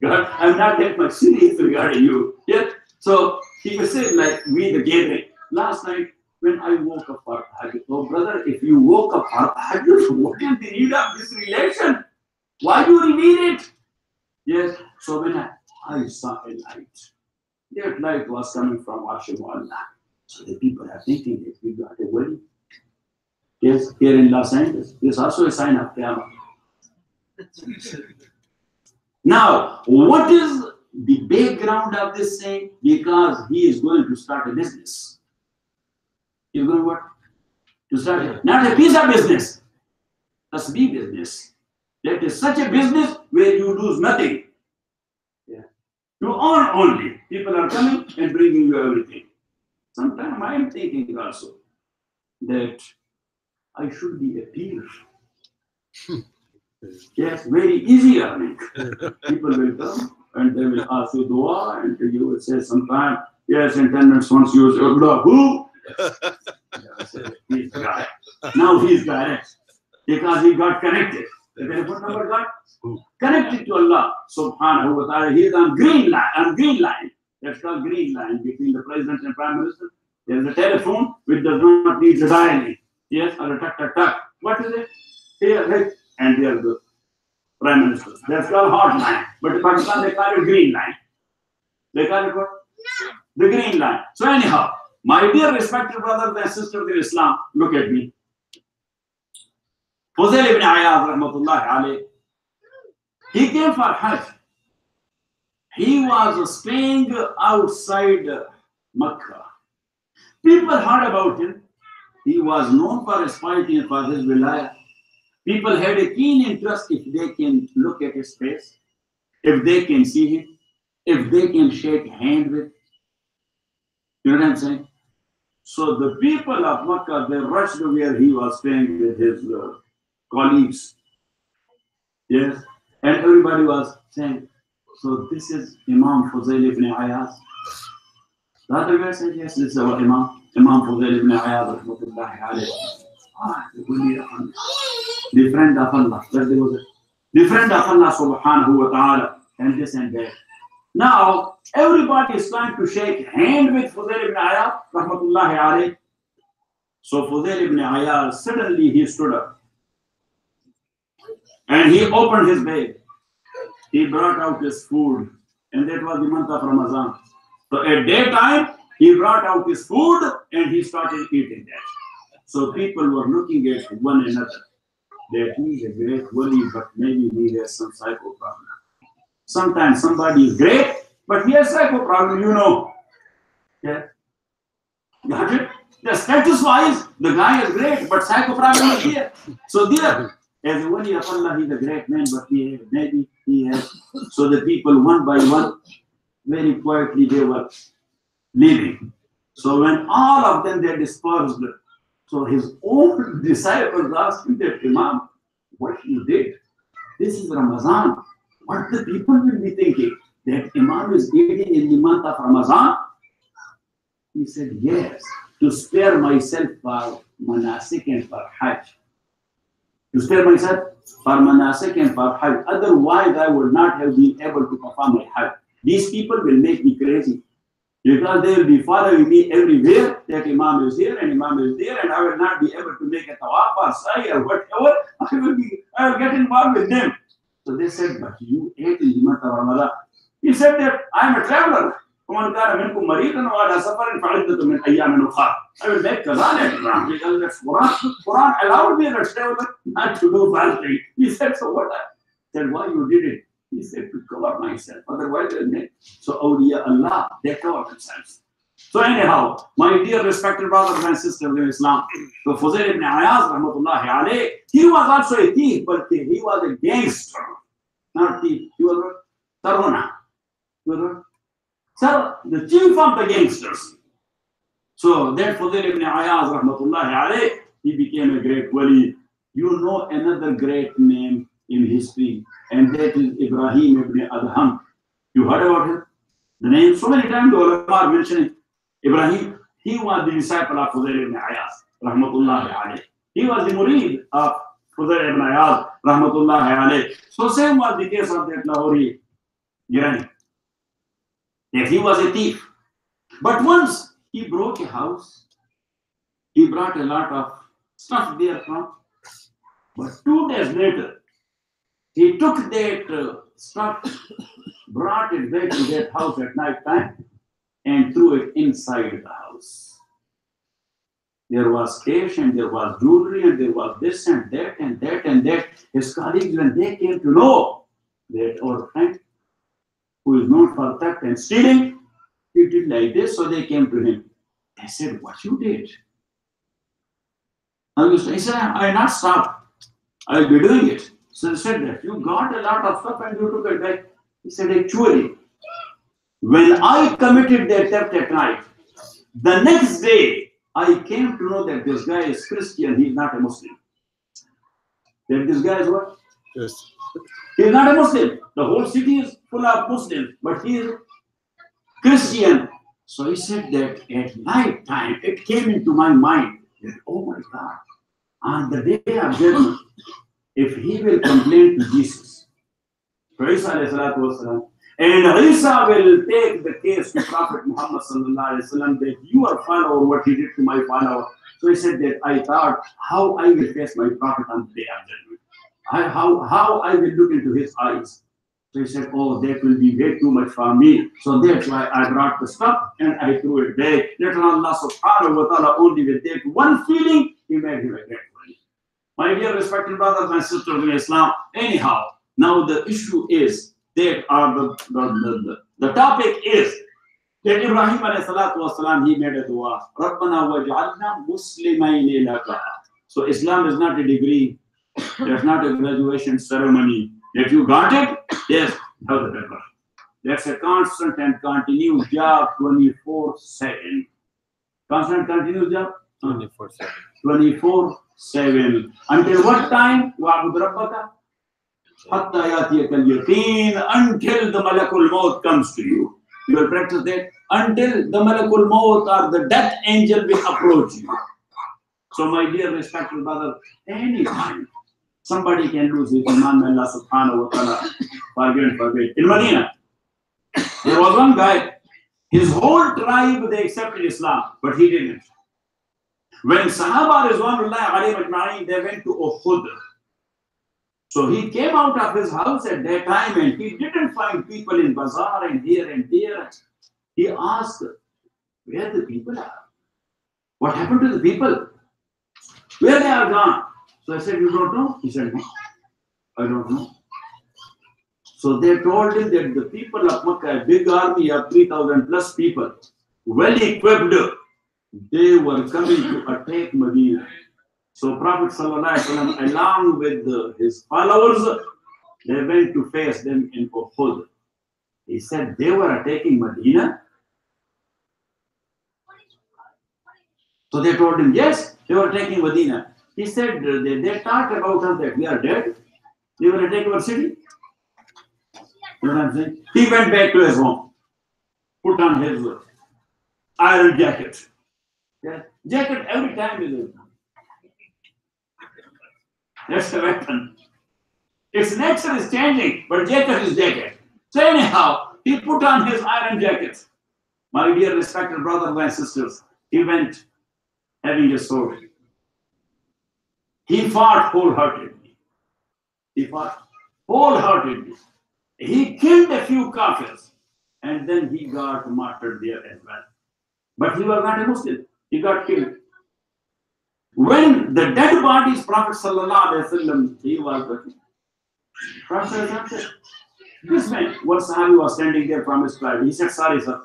God, I'm not that much serious regarding you. Yes. So he will say, like we the gathering. Last night when I woke up for Hajj, oh brother, if you woke up for Hajj, what is the need of this relation? Why do you reveal it? Yes. So when I saw a light, that light was coming from Ashim Allah. So the people are thinking that we got a wedding. Yes, here in Los Angeles, there's also a sign of Qiyamah. Now, what is the background of this saying? Because he is going to start a business. He's going to what? To start it. Not a piece of business. That's the business. That is such a business where you lose nothing. Yeah. You earn only. People are coming and bringing you everything. Sometimes I am thinking also that I should be a peer. Yes, very easy earning. People will come and they will ask you dua and you will say sometime, yes, in 10 minutes once you say, Allah, who? I say, he's the guy. Now he's direct because he got connected. The telephone number got connected to Allah subhanahu wa ta'ala. He is on green line. That's called green line between the president and prime minister. There's a telephone which does not need the dialing. Yes, or a tuck. What is it? Here, right? And there's the prime minister. That's called hot line. But in Pakistan, they call it green line. They call it what? The green line. So anyhow, my dear respected brothers and sisters in Islam, look at me. Fazl ibn Ayaz, rahmatullahi alayhi, he came for Hajj. He was staying outside Makkah. People heard about him. He was known for his piety and for his wilayah. People had a keen interest if they can look at his face, if they can see him, if they can shake hand with. You know what I'm saying? So the people of Makkah, they rushed to where he was staying with his colleagues. Yes. And everybody was saying, So this is Imam Fazl ibn Ayaz. The other guy said, yes, this is our Imam Fazl ibn Ayaz, rahmatullahi alayhi. The friend of Allah. The friend of Allah subhanahu wa ta'ala, and this and that. Now, everybody is trying to shake hand with Fazl ibn Ayaz, rahmatullahi alayhi. So Fazl ibn Ayaz, suddenly he stood up. And he opened his bag. He brought out his food. And that was the month of Ramadan. So at daytime, he brought out his food and he started eating that. So people were looking at one another. That he is a great wali, but maybe he has some psycho problem. Sometimes somebody is great, but he has psycho problem, you know. Yeah. Got it? The status-wise, the guy is great, but psycho problem is here. So there, as a wali of Allah, he's a great man, but maybe he has. So the people, one by one, very quietly, they were leaving. So when all of them, they dispersed, so his own disciples asked him that, Imam, what you did? This is Ramadan. What the people will be thinking? That Imam is eating in the month of Ramadan? He said, yes, to spare myself for manasik and for hajj. To spare myself for manasik and for hajj. Otherwise, I would not have been able to perform my hajj. These people will make me crazy. Because they will be following me everywhere, that Imam is here and Imam is there, and I will not be able to make a tawaf or sa'i or whatever. I will get involved with them. So they said, but you ate in the month of Ramadan. He said that I am a traveler. I will make Qazan because that's Quran allowed me as a traveler not to do fasting. He said, so what? I said, why you did it? He said, to cover myself, otherwise they'll make. So awliya Allah, they cover themselves. So anyhow, my dear respected brothers and sisters in Islam, so Fazl ibn Ayaz, rahmatullahi alayhi, he was also a thief, but he was a gangster. Not thief, he was a taruna. Sir, the chief of the gangsters. So that Fazl ibn Ayaz, rahmatullahi alayhi, he became a great wali. You know another great name in history, and that is Ibrahim ibn Adham. You heard about him? The name, so many times the ulama are mentioning Ibrahim. He was the disciple of Fazl ibn Ayaz, rahmatullahi alayhi. He was the murid of Fazl ibn Ayaz, rahmatullahi alayhi. So same was the case of that Lahori Girani. Yes, he was a thief. But once he broke a house, he brought a lot of stuff there from. But 2 days later, he took that stuff, brought it back to that house at night time, and threw it inside the house. There was cash, and there was jewelry, and there was this and that and that and that. His colleagues, when they came to know that our friend, who is known for theft and stealing, he did like this, so they came to him. They said, what you did? He said, I not stopped. I will be doing it. So he said that you got a lot of stuff and you took it back. He said, actually, when I committed that theft at night, the next day I came to know that this guy is Christian, he is not a Muslim. That this guy is what? Yes. He is not a Muslim. The whole city is full of Muslims, but he is Christian. So he said that at night time, it came into my mind that, oh my God, on the day of judgment, if he will complain to Jesus, and Isa will take the case to Prophet Muhammad that you are follower what he did to my follower. So he said that I thought how I will face my Prophet on the day of judgment. How I will look into his eyes. So he said, oh, that will be way too much for me. So that's why I brought the stuff and I threw it back. Later on, Allah subhanahu wa ta'ala only with that one feeling, he made him a great one. My dear respected brothers and sisters in Islam, anyhow, now the issue is that the topic is that Ibrahim alayhi salatu wasalam, he made a dua. Rabbana waj'alna muslimayni laka. So Islam is not a degree. There's not a graduation ceremony. That you got it? Yes, have the paper. That's a constant and continuous job 24/7. Constant continuous job? 24/7. 24/7. Until what time? Wa'bud rabbaka? Hatta yatiyakal yaqeen, until the malakul maut comes to you. You will practice that until the malakul maut or the death angel will approach you. So my dear respected brother, anytime somebody can lose his iman, Allah subhanahu wa ta'ala forgive. In Medina, there was one guy, his whole tribe, they accepted Islam, but he didn't. When Sahaba Rizwanullah alayhim ajma'in, they went to Uhud. So he came out of his house at that time and he didn't find people in bazaar and here and there. He asked, where the people are? What happened to the people? Where they are gone? So I said, you don't know? He said, no, I don't know. So they told him that the people of Makkah, a big army of 3,000 plus people, well equipped, they were coming to attack Medina. So Prophet ﷺ, along with his followers, they went to face them in Uhud. He said, they were attacking Medina? So they told him, yes, they were attacking Medina. He said, they talked about us that we are dead. They were attacking our city. You know what I'm saying? He went back to his home, put on his iron jacket. Yeah. Jacket every time is a that's the weapon. Its nature is changing, but jacket is jacket. So anyhow, he put on his iron jacket. My dear respected brothers and sisters, he went having a sword. He fought wholeheartedly. He killed a few kafirs, and then he got martyred there as well. But he was not a Muslim. He got killed. When the dead bodies, Prophet ﷺ, he was looking. Prophet said, this man, one Sahabi was standing there from his tribe. He said, sorry, sir,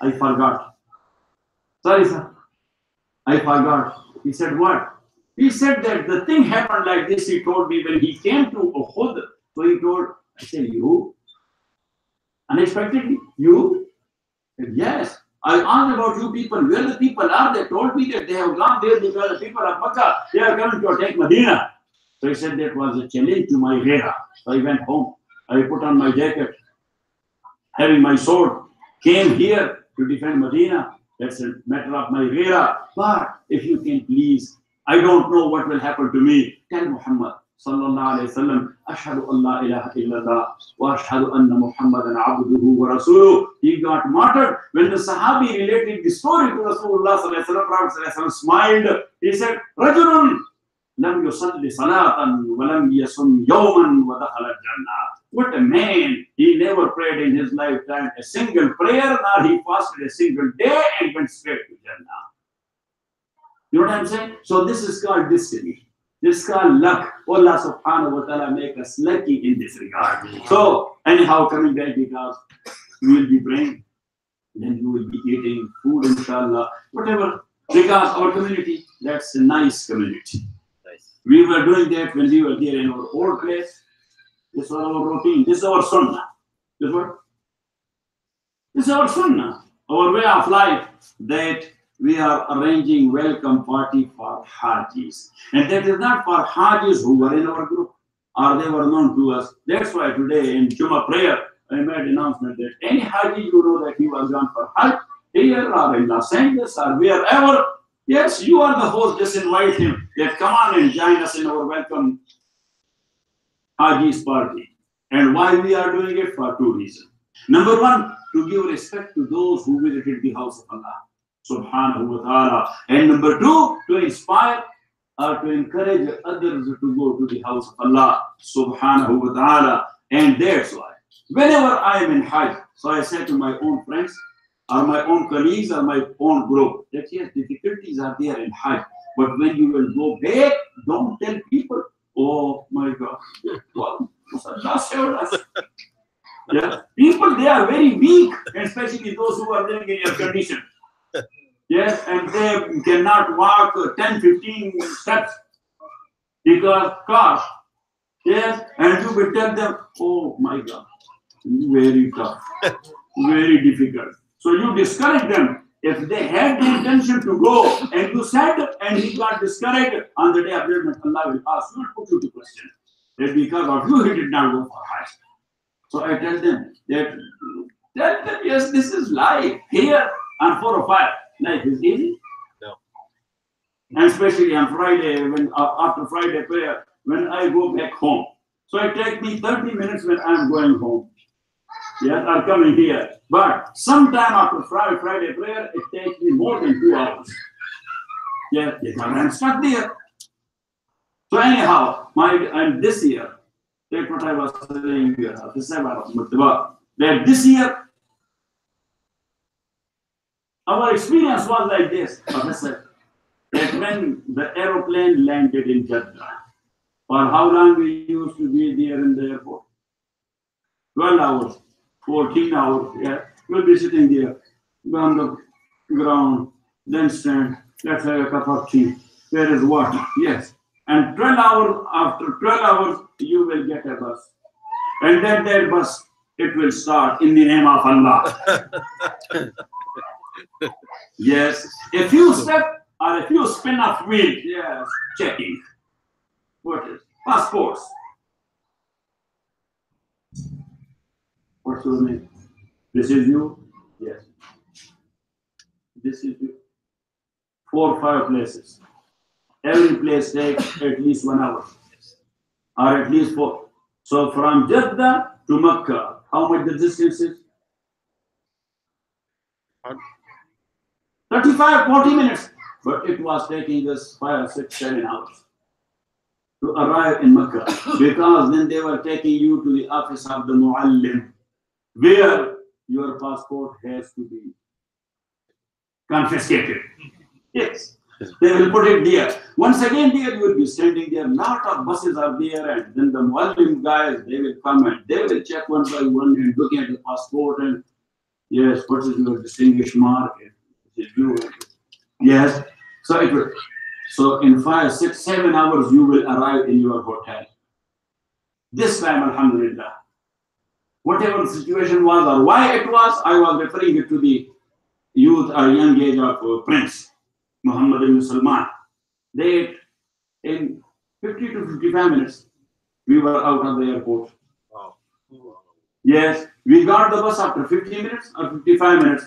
I forgot. Sorry, sir, I forgot. He said, what? He said that the thing happened like this. He told me when he came to Uhud. So he told, I said, you? Unexpectedly? You? He said, yes. I asked about you people, where the people are. They told me that they have gone there because the people of Makkah, they are coming to attack Medina. So he said that was a challenge to my ghera. So I went home. I put on my jacket, having my sword, came here to defend Medina. That's a matter of my ghera. But if you can please, I don't know what will happen to me. Tell Muhammad sallallahu alayhi wa sallam, ashhadu an la ilaha illallah wa ashhadu anna Muhammadan abduhu wa rasuluh. He got martyred. When the Sahabi related the story to Rasulullah sallallahu alayhi wa sallam, Prophet sallallahu alayhi wa sallam smiled. He said, Rajulun lam yusalli salatan wa lam yasum yawman wa dakhala jannah. What a man! He never prayed in his lifetime a single prayer, nor he fasted a single day and went straight to Jannah. You know what I'm saying? So this is called destiny. This is called luck. Allah subhanahu wa ta'ala make us lucky in this regard. So anyhow, coming back, because we will be praying, then you will be eating food, inshallah, whatever. Because our community, that's a nice community. Nice. We were doing that when we were there in our old place. This was our routine. This is our sunnah. This is our sunnah. Our way of life, that we are arranging welcome party for Hajis. And that is not for Hajis who were in our group or they were known to us. That's why today in Jummah prayer, I made an announcement that any Haji you know that he was gone for Hajj here or in Los Angeles or wherever, yes, you are the host, just invite him. That come on and join us in our welcome Hajis party. And why we are doing it? For two reasons. Number one, to give respect to those who visited the house of Allah subhanahu wa ta'ala. And number two, to inspire or to encourage others to go to the house of Allah subhanahu wa ta'ala. And that's why, whenever I am in Hajj, so I say to my own friends, or my own colleagues, or my own group, that yes, difficulties are there in Hajj. But when you will go back, don't tell people, oh my God, well, Allah saved us. Yeah. People, they are very weak, especially those who are living in your condition. Yes, and they cannot walk 10, 15 steps because cars. Yes, and you will tell them, oh my God, very tough, very difficult. So you discourage them. If they had the intention to go and you said and he got discouraged, on the day of judgment, Allah will ask, you will put you to question. that because of you, he did not go for Hajj. So I tell them that, yes, this is life. Here on 4 or 5, life is easy. No. And especially on Friday, when after Friday prayer, when I go back home. So it takes me 30 minutes when I'm going home. Yes, I'm coming here. But sometime after Friday prayer, it takes me more than 2 hours. Yeah, because I'm stuck there. So anyhow, and this year, that's what I was saying here, that this year, our experience was like this, Professor, that when the aeroplane landed in Jeddah, for how long we used to be there in the airport? 12 hours, 14 hours, yeah. We'll be sitting there on the ground, then stand, let's have a cup of tea. There is water, yes. And 12 hours, after 12 hours, you will get a bus. And then that bus, it will start in the name of Allah. Yes. A few step or a few spin of wheel, yes, checking. What is? Passports. What's your name? This is you? Yes. This is you. 4 or 5 places. Every place takes at least 1 hour. Or at least 4. So from Jeddah to Mecca, how much the distance is? 35, 40 minutes. But it was taking us 5, 6, 7 hours to arrive in Mecca. Because then they were taking you to the office of the Muallim, where your passport has to be confiscated. Yes. They will put it there. Once again, there you will be standing there. Lot of buses are there, and then the Muallim guys, they will come and they will check one by one and looking at the passport and yes, what is your distinguished mark? Is it you? Yes. So it will. So in 5, 6, 7 hours, you will arrive in your hotel. This time, Alhamdulillah. Whatever the situation was or why it was, I was referring it to the youth or young age of Prince Muhammad ibn Salman. They, in 50 to 55 minutes, we were out of the airport. Wow. Yes, we got the bus after 50 minutes or 55 minutes.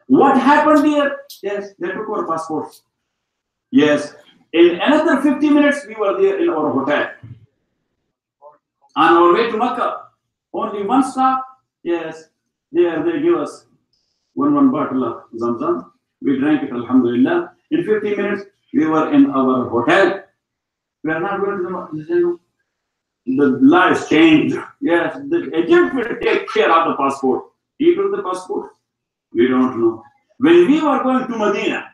What happened there? Yes, they took our passports. Yes, in another 50 minutes, we were there in our hotel. On our way to Makkah, only one stop. Yes, there they give us one bottle of Zamzam. We drank it, Alhamdulillah. In 50 minutes, we were in our hotel. We are not going to the lives changed. Yes, the agent will take care of the passport. He took the passport. We don't know. When we were going to Medina,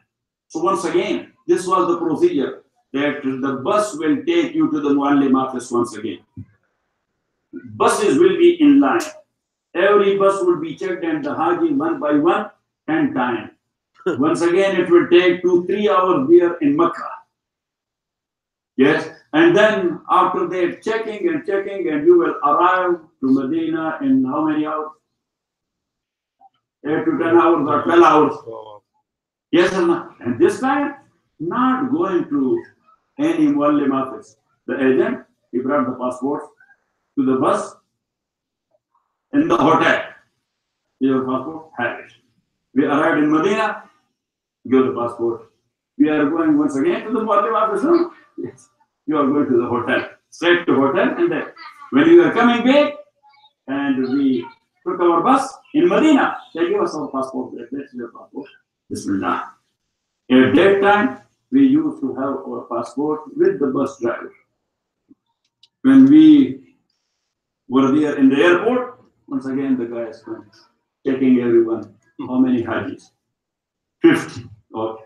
so once again, this was the procedure that the bus will take you to the Muallim office once again. Buses will be in line. Every bus will be checked and the Haji one by one 10 times. Once again, it will take 2-3 hours there in Mecca. Yes, and then after that, checking, and you will arrive to Medina in how many hours? 8 to 10 hours or 12 hours. Yes or no? And this time, not going to any Muallim office. The agent, he brought the passport to the bus in the hotel. Your passport, have it. We arrived in Medina, give the passport. We are going once again to the Muallim office. No? Yes. You are going to the hotel, straight to hotel, and then when you are coming back, and we took our bus in Medina, they give us our passport. That's your passport. Bismillah. At that time, we used to have our passport with the bus driver. When we were there in the airport, once again the guys come, checking everyone. How many Hajis? 50. Okay.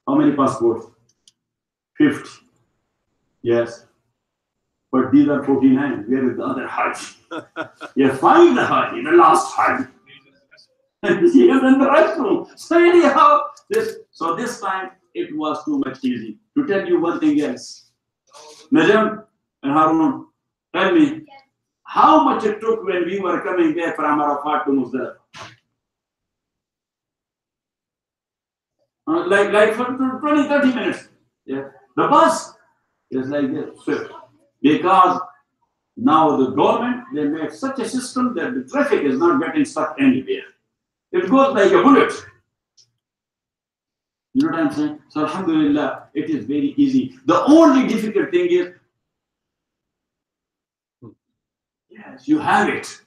How many passports? 50. Yes. But these are 49. Where is the other Hajj? You find the Hajj, the last Hajj. He is in the restroom. So anyhow, this time it was too much easy. To tell you one thing else. Najam and Harun, tell me, how much it took when we were coming back from Arafat to Muzdalifah? Like for 20, 30 minutes. Yeah. The bus is like this. Because Now the government, they made such a system that the traffic is not getting stuck anywhere. It goes like a bullet. You know what I'm saying? So alhamdulillah, it is very easy. The only difficult thing is, yes, you have it.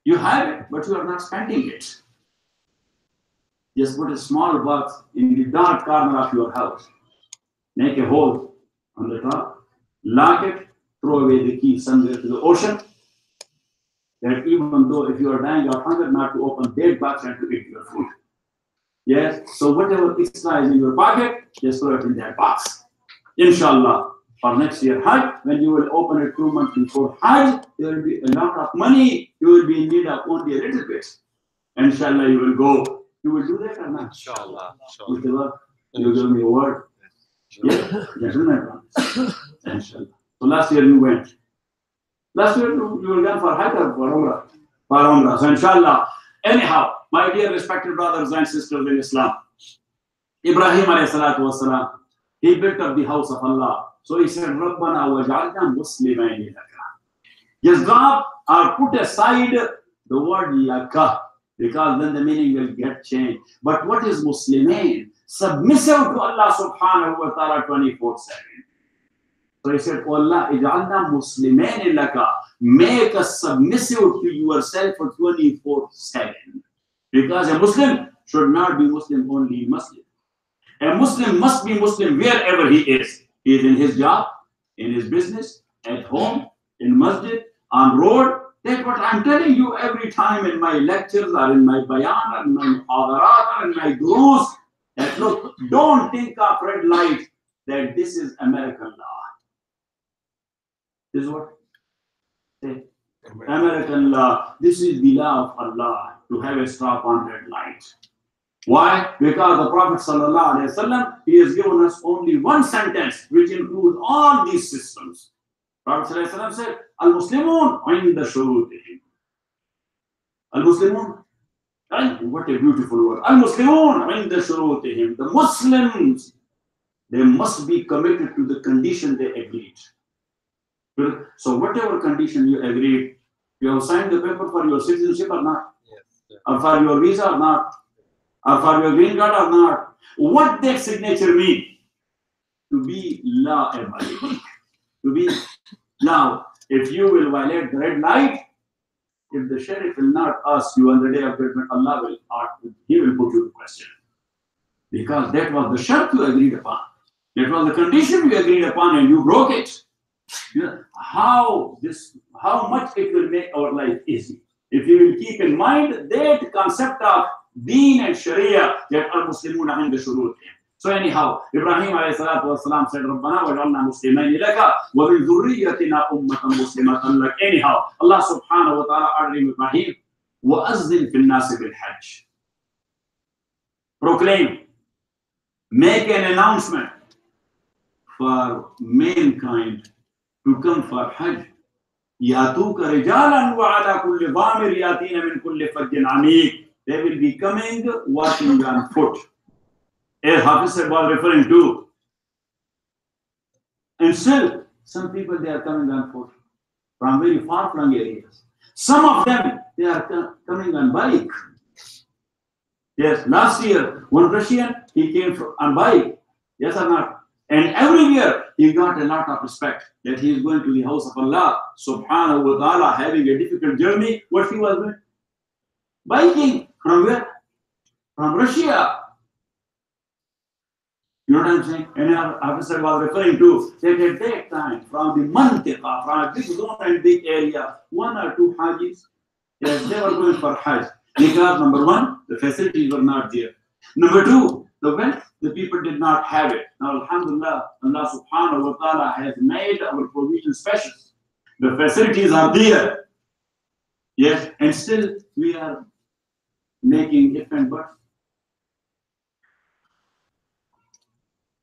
You have it, but you are not spending it. Just put a small box in the dark corner of your house. Make a hole on the top, lock it, throw away the key somewhere to the ocean. That even though if you are dying of hunger, not to open that box and to eat your food. Yes, so whatever extra is in your pocket, just throw it in that box. Inshallah, for next year Hajj, when you will open it 2 months before Hajj, there will be a lot of money. You will be in need of only a little bit. Inshallah, you will go. You will do that or not? Inshallah. You give me a word. Yeah, inshallah. So last year you went. Last year you were gone for Hajj or for Umrah? For Umrah. So inshallah. Anyhow, my dear respected brothers and sisters in Islam, Ibrahim alayhi salatu wasalam, he built up the house of Allah. So he said, Rabbana waj'alna muslimayni laka. Yes, God, or put aside the word laka, because then the meaning will get changed. But what is Muslimain? Submissive to Allah subhanahu wa ta'ala 24/7. So he said, oh Allah, ij'alna muslimain laka. Make us submissive to yourself for 24/7. Because a Muslim should not be Muslim only in Muslim. A Muslim must be Muslim wherever he is. He is in his job, in his business, at home, in masjid, on road. That's what I'm telling you every time in my lectures or in my bayan or in my muhadarat or in my durus. That look, don't think of red light that this is American law. This is what? Say, American law. This is the law of Allah to have a stop on red light. Why? Because the Prophet ﷺ, he has given us only one sentence which includes all these systems. Prophet ﷺ said, Al-Muslimun inda shurutihim. Al-Muslimun. What a beautiful word. Al-Muslimun inda shurutihim. The Muslims, they must be committed to the condition they agreed. So whatever condition you agreed, you have signed the paper for your citizenship or not? Yes. Or for your visa or not? Or for your green card or not? What that signature mean? To be law-abiding. To be. Now, if you will violate the red light, if the sheriff will not ask you on the day of judgment, Allah will ask you. He will put you to question. Because that was the shart you agreed upon. That was the condition you agreed upon and you broke it. You know, how much it will make our life easy. If you will keep in mind that concept of Deen and Sharia, that al-Muslimuna inda shurutihim. So anyhow, Ibrahim alayhi salatu wasalam said, Rabbana waj'alna muslimayni laka wa min dhurriyyatina ummatan muslimatan lak. Anyhow, Allah subhanahu wa ta'ala ordered Ibrahim, وَأَذِّن فِي النَّاسِ بِالْحَجِّ. Proclaim, make an announcement for mankind to come for Hajj. يَأْتُوكَ رِجَالًا وَعَلَى كُلِّ ضَامِرٍ يَأْتِينَ مِنْ كُلِّ فَجٍّ عَمِيقٍ. They will be coming walking on foot. As Hafiz was referring to. And still, some people, they are coming on foot from very far-flung areas. Some of them, they are coming on bike. Yes, last year, one Russian, he came on bike. Yes or not? And every year, he got a lot of respect that he is going to the house of Allah, subhanahu wa ta'ala, having a difficult journey. What he was doing? Biking. From where? From Russia. You know what I'm saying? And our officer was referring to that at that time, from the Mantiqa, from a big zone and big area, 1 or 2 Hajis, yes, they were going for Hajj. Because number 1, the facilities were not there. Number 2, the wealth, the people did not have it. Now, alhamdulillah, Allah subhanahu wa ta'ala has made our provision special. The facilities are there. Yes, and still we are making if and but.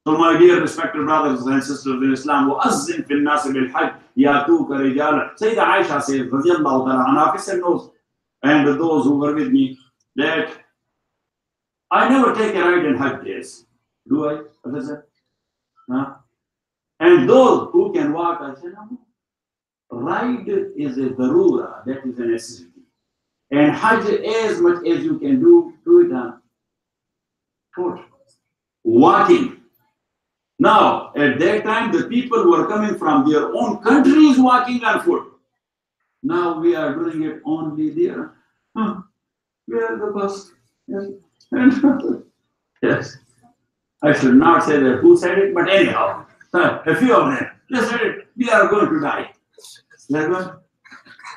So my dear respected brothers and sisters in Islam, وَأَذِّن فِي النَّاسِ بِالْحَجِّ يَأْتُوكَ رِجَالًا. Sayyida Aisha says, radiyallahu ta'ala anha, officer knows, and those who were with me, that I never take a ride in Hajj days. Do I, officer? Huh? And those who can walk, I say, no. Ride is a darura, that is a necessity. And Hajj, as much as you can do it on foot, walking. Now, at that time, the people were coming from their own countries walking on foot. Now we are doing it only there. We are the bus. Yes. Yes. I should not say that who said it, but anyhow, a few of them, they said it, we are going to die. We are going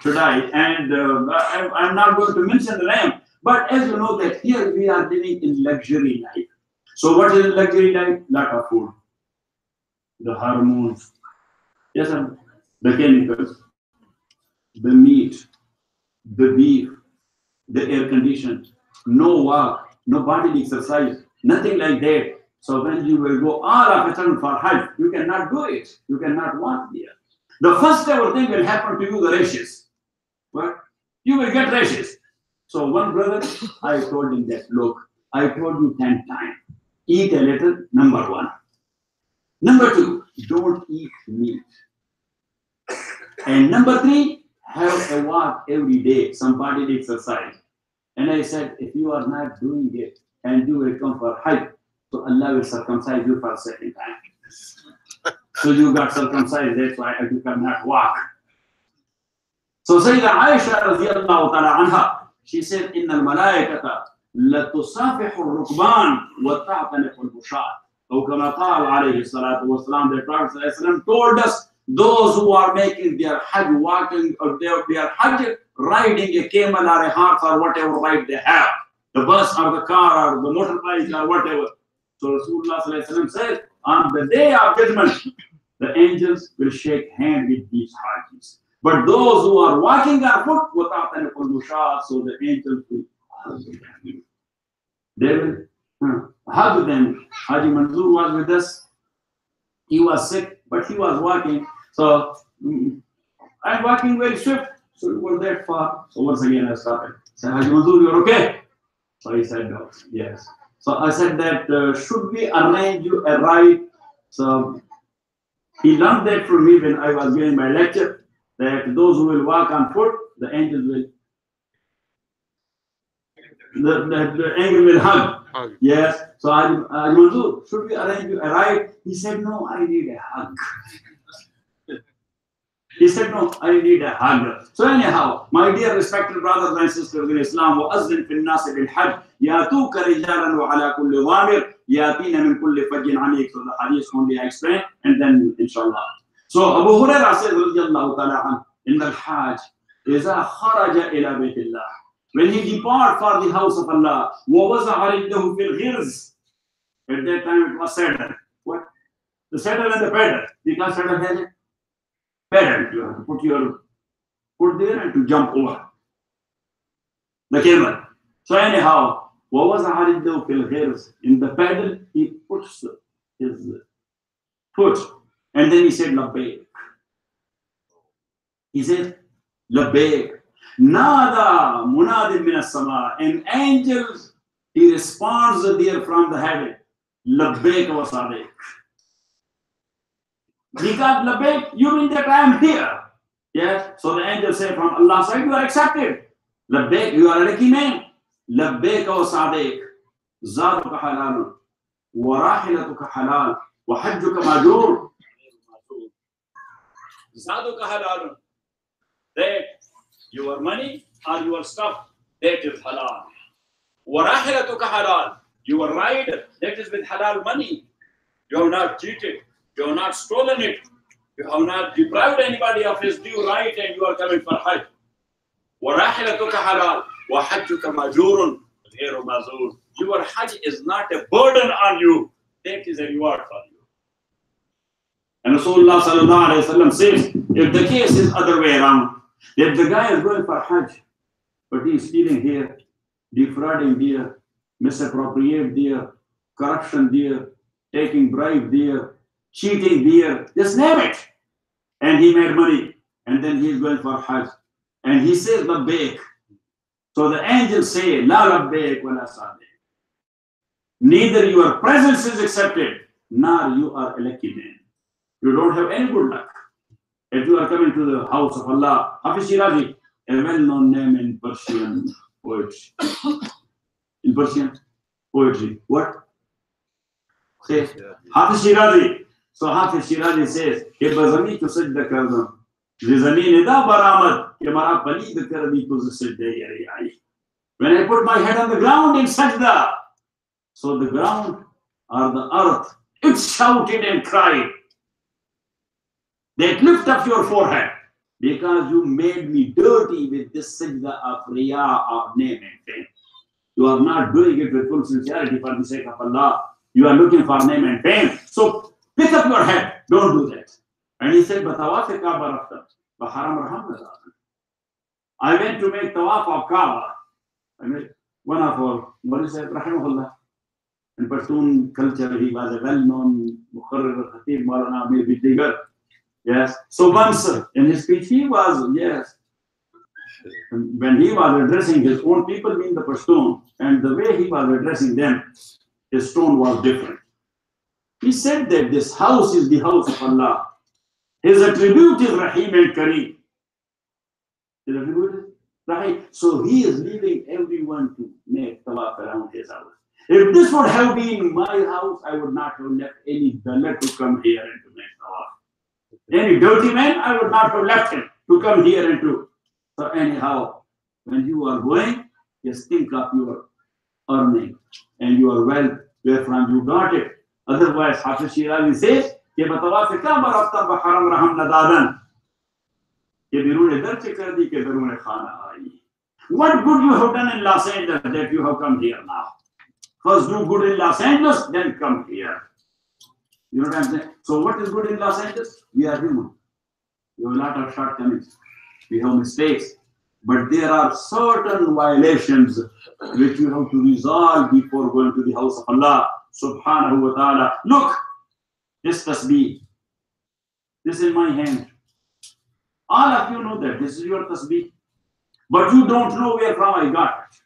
to die. And I'm not going to mention the name, but as you know that here we are living in luxury life. So what is luxury life? Lot of food. The hormones, yes, sir. The chemicals, the meat, the beef, the air conditioned, no walk, no bodily exercise, nothing like that. So when you will go all of a sudden for Hajj, you cannot do it. You cannot walk there. The first ever thing will happen to you, the rashes. What? You will get rashes. So one brother, I told him that, look, I told you 10 times, eat a little, number one. Number two, don't eat meat. And number three, have a walk every day, some bodily exercise. And I said, if you are not doing it and you will come for Hajj, so Allah will circumcise you for a second time. So you got circumcised, that's why you cannot walk. So Sayyidah Aisha radiallahu ta'ala anha, she said, Inna al-malaikata la tusafihu al-rukban wa ta'taniqu al-bushat. Or kama qala alayhi salatu wa salam, the Prophet sallallahu alayhi wa sallam told us, those who are making their Hajj, walking, or their Hajj, riding a camel or a horse or whatever ride they have, the bus or the car or the motorbike or whatever. So Rasulullah sallallahu alaihi wasallam says, on the day of judgment, the angels will shake hands with these Hajjis. But those who are walking on foot, without any condushah, so the angels will hug them. They will hug them. Haji Manzoor was with us. He was sick, but he was walking. So I'm walking very swift. So it was that far. So once again I stopped. I said, Haji Manzoor, you're okay? So he said, no. Yes. So I said that, should we arrange you a ride? So he learned that from me when I was giving my lecture, that those who will walk on foot, the angels will, the angel will hug. Yes. So Haji Manzoor, should we arrange you a ride? He said, no, I need a hug. He said, no, I need a hug. So anyhow, my dear respected brothers and sisters in Islam, وَأَذِّنْ فِي النَّاسِ بِالْحَجِّ يَأْتُوكَ رِجَالًا وَعَلَى كُلِّ ضَامِرٍ يَأْتِينَ مِنْ كُلِّ فَجٍّ عَمِيقٍ. So the hadith only I explain, and then inshallah. So Abu Hurairah says, رضي الله تعالى عنه, in the Hajj, إِذَا خَرَجَ إِلَى بَيْتِ اللَّهِ, when he depart for the house of Allah, وَوَزَعَ رِجْلَهُ فِي الْغِرْزِ, at that time it was saddle. What? The saddle and the pedal. Because saddle has it. Pedal, you have to put your foot there and to jump over the camel. So anyhow, what was Haridhu fil ghairs? In the pedal, he puts his foot and then he said Labbaik. He said Labbaik. Nada munadin min as-sama. And angels, he responds there from the heaven. Labbaik wa sadiq. Because Labbaik, you mean that I am here. Yes. So the angel said from Allah's side, you are accepted. Labbaik, you are a lucky man. Labbaik wa sadiq. Zaduka halal. Wa rahilatuka halal. Wa hajjuka majur. Zaduka halal. That your money or your stuff, that is halal. Wa rahilatuka halal. Your ride, that is with halal money. You have not cheated. You have not stolen it. You have not deprived anybody of his due right, and you are coming for Hajj. وَرَاحِلَتُكَ حَلَالٌ وَحَجُّكَ مَجُورٌ غَيْرُ مَزُورٌ. Your Hajj is not a burden on you. That is a reward for you. And Rasulullah sallallahu alayhi wa sallam says, if the case is other way around, if the guy is going for Hajj, but he is stealing here, defrauding there, misappropriate there, corruption there, taking bribe there, cheating there, just name it. And he made money. And then he is going for Hajj. And he says, Labbaik. So the angels say, La Labbaik wa la sadiq. Neither your presence is accepted, nor you are a lucky man. You don't have any good luck. if you are coming to the house of Allah, Hafiz Shirazi, a well-known name in Persian poetry. In Persian poetry. What? Say, Hafiz Shirazi. So Hafiz Shirazi says, Ke bazami to sajda kardam. Je zameen da baramad. Ke mara palid kardi to sajda yari aayi. When I put my head on the ground in sajda, so the ground or the earth, it shouted and cried. That lift up your forehead because you made me dirty with this sajda of riya of name and fame. You are not doing it with full sincerity for the sake of Allah. You are looking for name and fame. So pick up your head. Don't do that. And he said, but tawaf Kaaba rafta. But haram raham. I went to make tawaf of Kaaba. I mean, one of our, what is that, rahimahullah. In Pashtun culture, he was a well-known Mukharrir Khatib Maulana, maybe bigger. Yes. So once in his speech, he was, yes, when he was addressing his own people, being the Pashtun, and the way he was addressing them, his tone was different. He said that this house is the house of Allah. His attribute is Rahim and Kareem. His attribute is Rahim. So he is leaving everyone to make tawaf around his house. If this would have been my house, I would not have left any dallah to come here and to make tawaf. Any dirty man, I would not have left him to come here and to. So anyhow, when you are going, just think of your earning and your wealth, wherefrom you got it. Otherwise, Hafiz Shirazi says, "Ke batawaf Kaaba rafta ba haram raham nadadan." Ke birune dar se kar di, ke darune khana aayi. What good you have done in Los Angeles that you have come here now? First do good in Los Angeles, then come here. You know what I'm saying? So what is good in Los Angeles? We are human. We have a lot of shortcomings. We have mistakes. But there are certain violations which you have to resolve before going to the house of Allah subhanahu wa ta'ala. Look, this tasbih. This is my hand. All of you know that this is your tasbih. But you don't know where from I got it.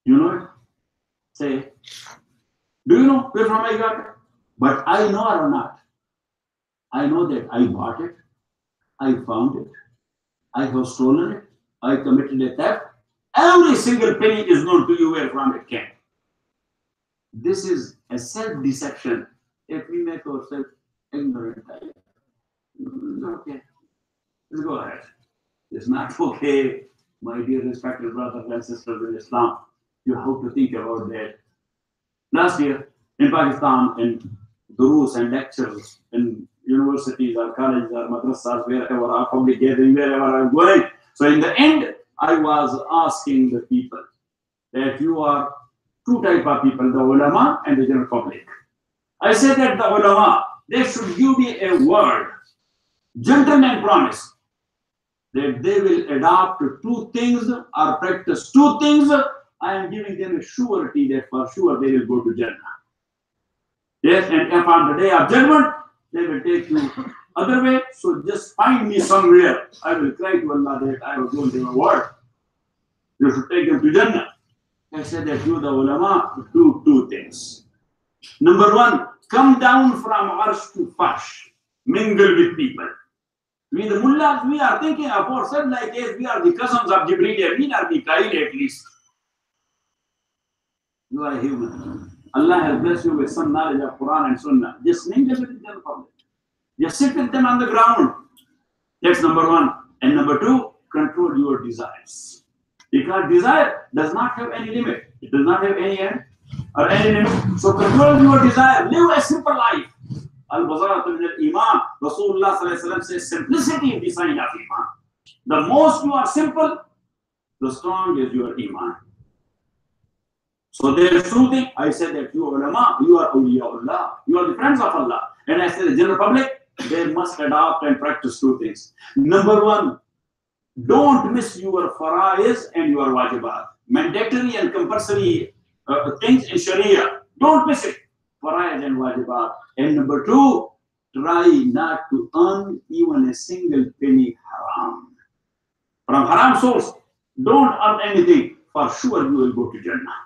You know it? Say, do you know where from I got it? But I know or not. I know that I bought it. I found it. I have stolen it. I committed a theft. Every single penny is known to you where from it came. This is a self-deception. If we make ourselves ignorant, it's okay. Let's go ahead. It's not okay, my dear respected brothers and sisters in Islam. You have to think about that. Last year in Pakistan, in durus and lectures in universities or colleges or madrasas, wherever or public gathering, wherever I'm going. So in the end, I was asking the people that you are two type of people, the ulama and the general public. I said that the ulama, they should give me a word, gentleman promise, that they will adopt two things or practice two things. I am giving them a surety that for sure they will go to Jannah. Yes, and if on the day of judgment, they will take you other way. So just find me somewhere. I will cry to Allah that I have told them a word. You should take them to Jannah. I said that you, the ulama, do two things. Number one, come down from arsh to farsh. Mingle with people. We the mullahs, we are thinking of ourselves like yes, we are the cousins of Jibreel, we are Mikail at least. You are a human. Allah has blessed you with some knowledge of Quran and Sunnah. Just mingle with the general public. Just sit with them on the ground. That's number one. And number two, control your desires. Because desire does not have any limit. It does not have any end or any limit. So control your desire. Live a simple life. Al-Bazaratu min al-Iman. Rasulullah sallallahu alayhi wa sallam says simplicity is the sign of Iman. The most you are simple, the strong is your Iman. So there is two things. I said that you ulama, you are awliyaullah, you are the friends of Allah. And I said the general public, they must adopt and practice two things. Number one, don't miss your faraiz and your wajibat. Mandatory and compulsory things in Sharia. Don't miss it. Faraiz and wajibat. And number two, try not to earn even a single penny haram. From haram source, don't earn anything. For sure you will go to Jannah.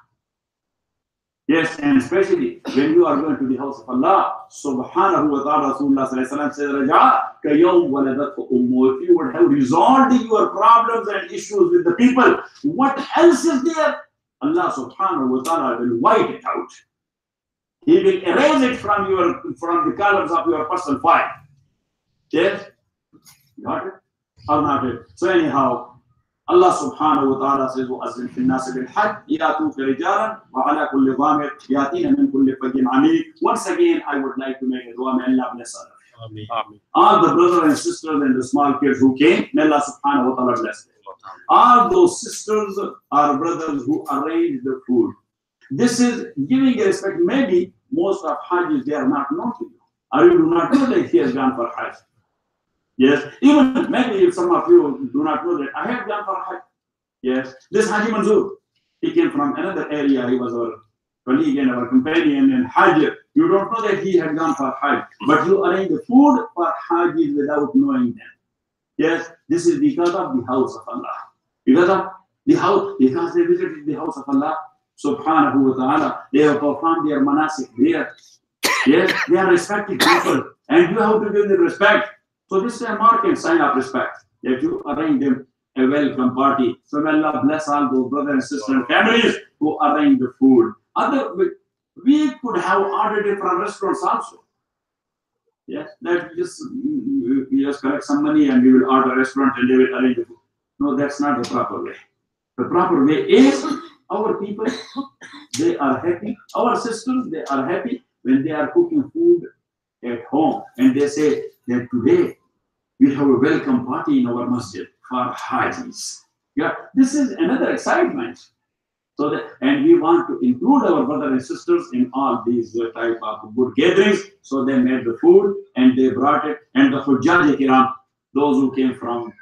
Yes, and especially when you are going to the house of Allah, subhanahu wa ta'ala, Rasulullah sallallahu alaihi wasallam says, Raja, ka yawm waladathu ummu. If you would have resolved your problems and issues with the people, what else is there? Allah subhanahu wa ta'ala will wipe it out. He will erase it from the columns of your personal file. Yes? Got it? Or not it? So anyhow, Allah subhanahu wa ta'ala says, وَأَذِّنْ فِي النَّاسِ بِالْحَجِّ يَأْتُوكَ رِجَالًا وَعَلَى كُلِّ ضَامِرٍ يَأْتِينَ مِنْ كُلِّ فَجٍّ عَمِيقٍ. Once again, I would like to make a dua. May Allah bless us. All the brothers and sisters and the small kids who came, may Allah subhanahu wa ta'ala bless them. All those sisters or brothers who arranged the food. This is giving a respect. Maybe most of Hajjis, they are not known to you. Or you do not know that he has gone for Hajj. Yes, even maybe if some of you do not know that I have gone for Hajj. Yes, this Haji Manzoor, he came from another area. He was our colleague and our companion in Hajj. You don't know that he had gone for Hajj, but you arrange the food for Hajjis without knowing them. Yes, this is because of the house of Allah. Because of the house, because they visited the house of Allah, subhanahu wa ta'ala, they have performed their manasik there. Yes, they are respected people, and you have to give them respect. So this is a mark and sign of respect that you arrange them a welcome party. So may Allah bless all those brothers and sisters and families who arrange the food. We could have ordered it from restaurants also. Yes, that we just collect some money and we will order a restaurant and they will arrange the food. No, that's not the proper way. The proper way is our people, they are happy. Our sisters, they are happy when they are cooking food at home and they say that today we have a welcome party in our masjid for Hajis. Yeah, this is another excitement. So that, and we want to include our brothers and sisters in all these type of good gatherings. So they made the food and they brought it. And the Hujjaj Kiram, those who came from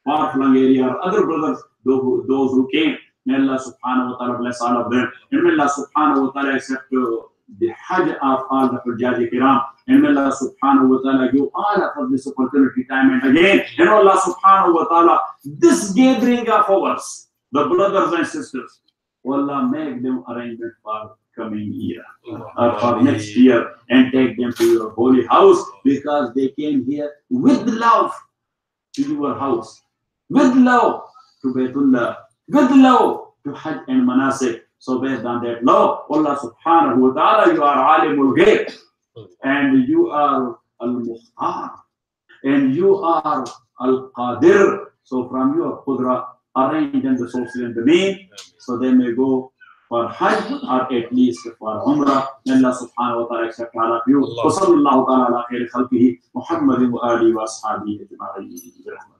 far-flung area, or other brothers, those who came, may Allah subhanahu wa ta'ala bless all of them. And may Allah subhanahu wa ta'ala accept the Hajj of all the Hujjaj Kiram. And may Allah subhanahu wa ta'ala give all of us this opportunity time and again. And Allah subhanahu wa ta'ala, this gathering of ours, the brothers and sisters, Allah make them arrangement for coming year or for next year and take them to your holy house because they came here with love to your house, with love to Baytullah, with love to Hajj and Manasik. So based on that love, Allah subhanahu wa ta'ala, you are Alimul Ghaib and you are Al-Mukhtar and you are Al-Qadir. So from your Qudra, arrange them the sources and the mean so they may go for Hajj or at least for Umrah. Allah subhanahu wa ta'ala accept all of you. Wa sallallahu ta'ala ala khairi khalqihi Muhammadin wa alihi wa ashabihi ajma'in.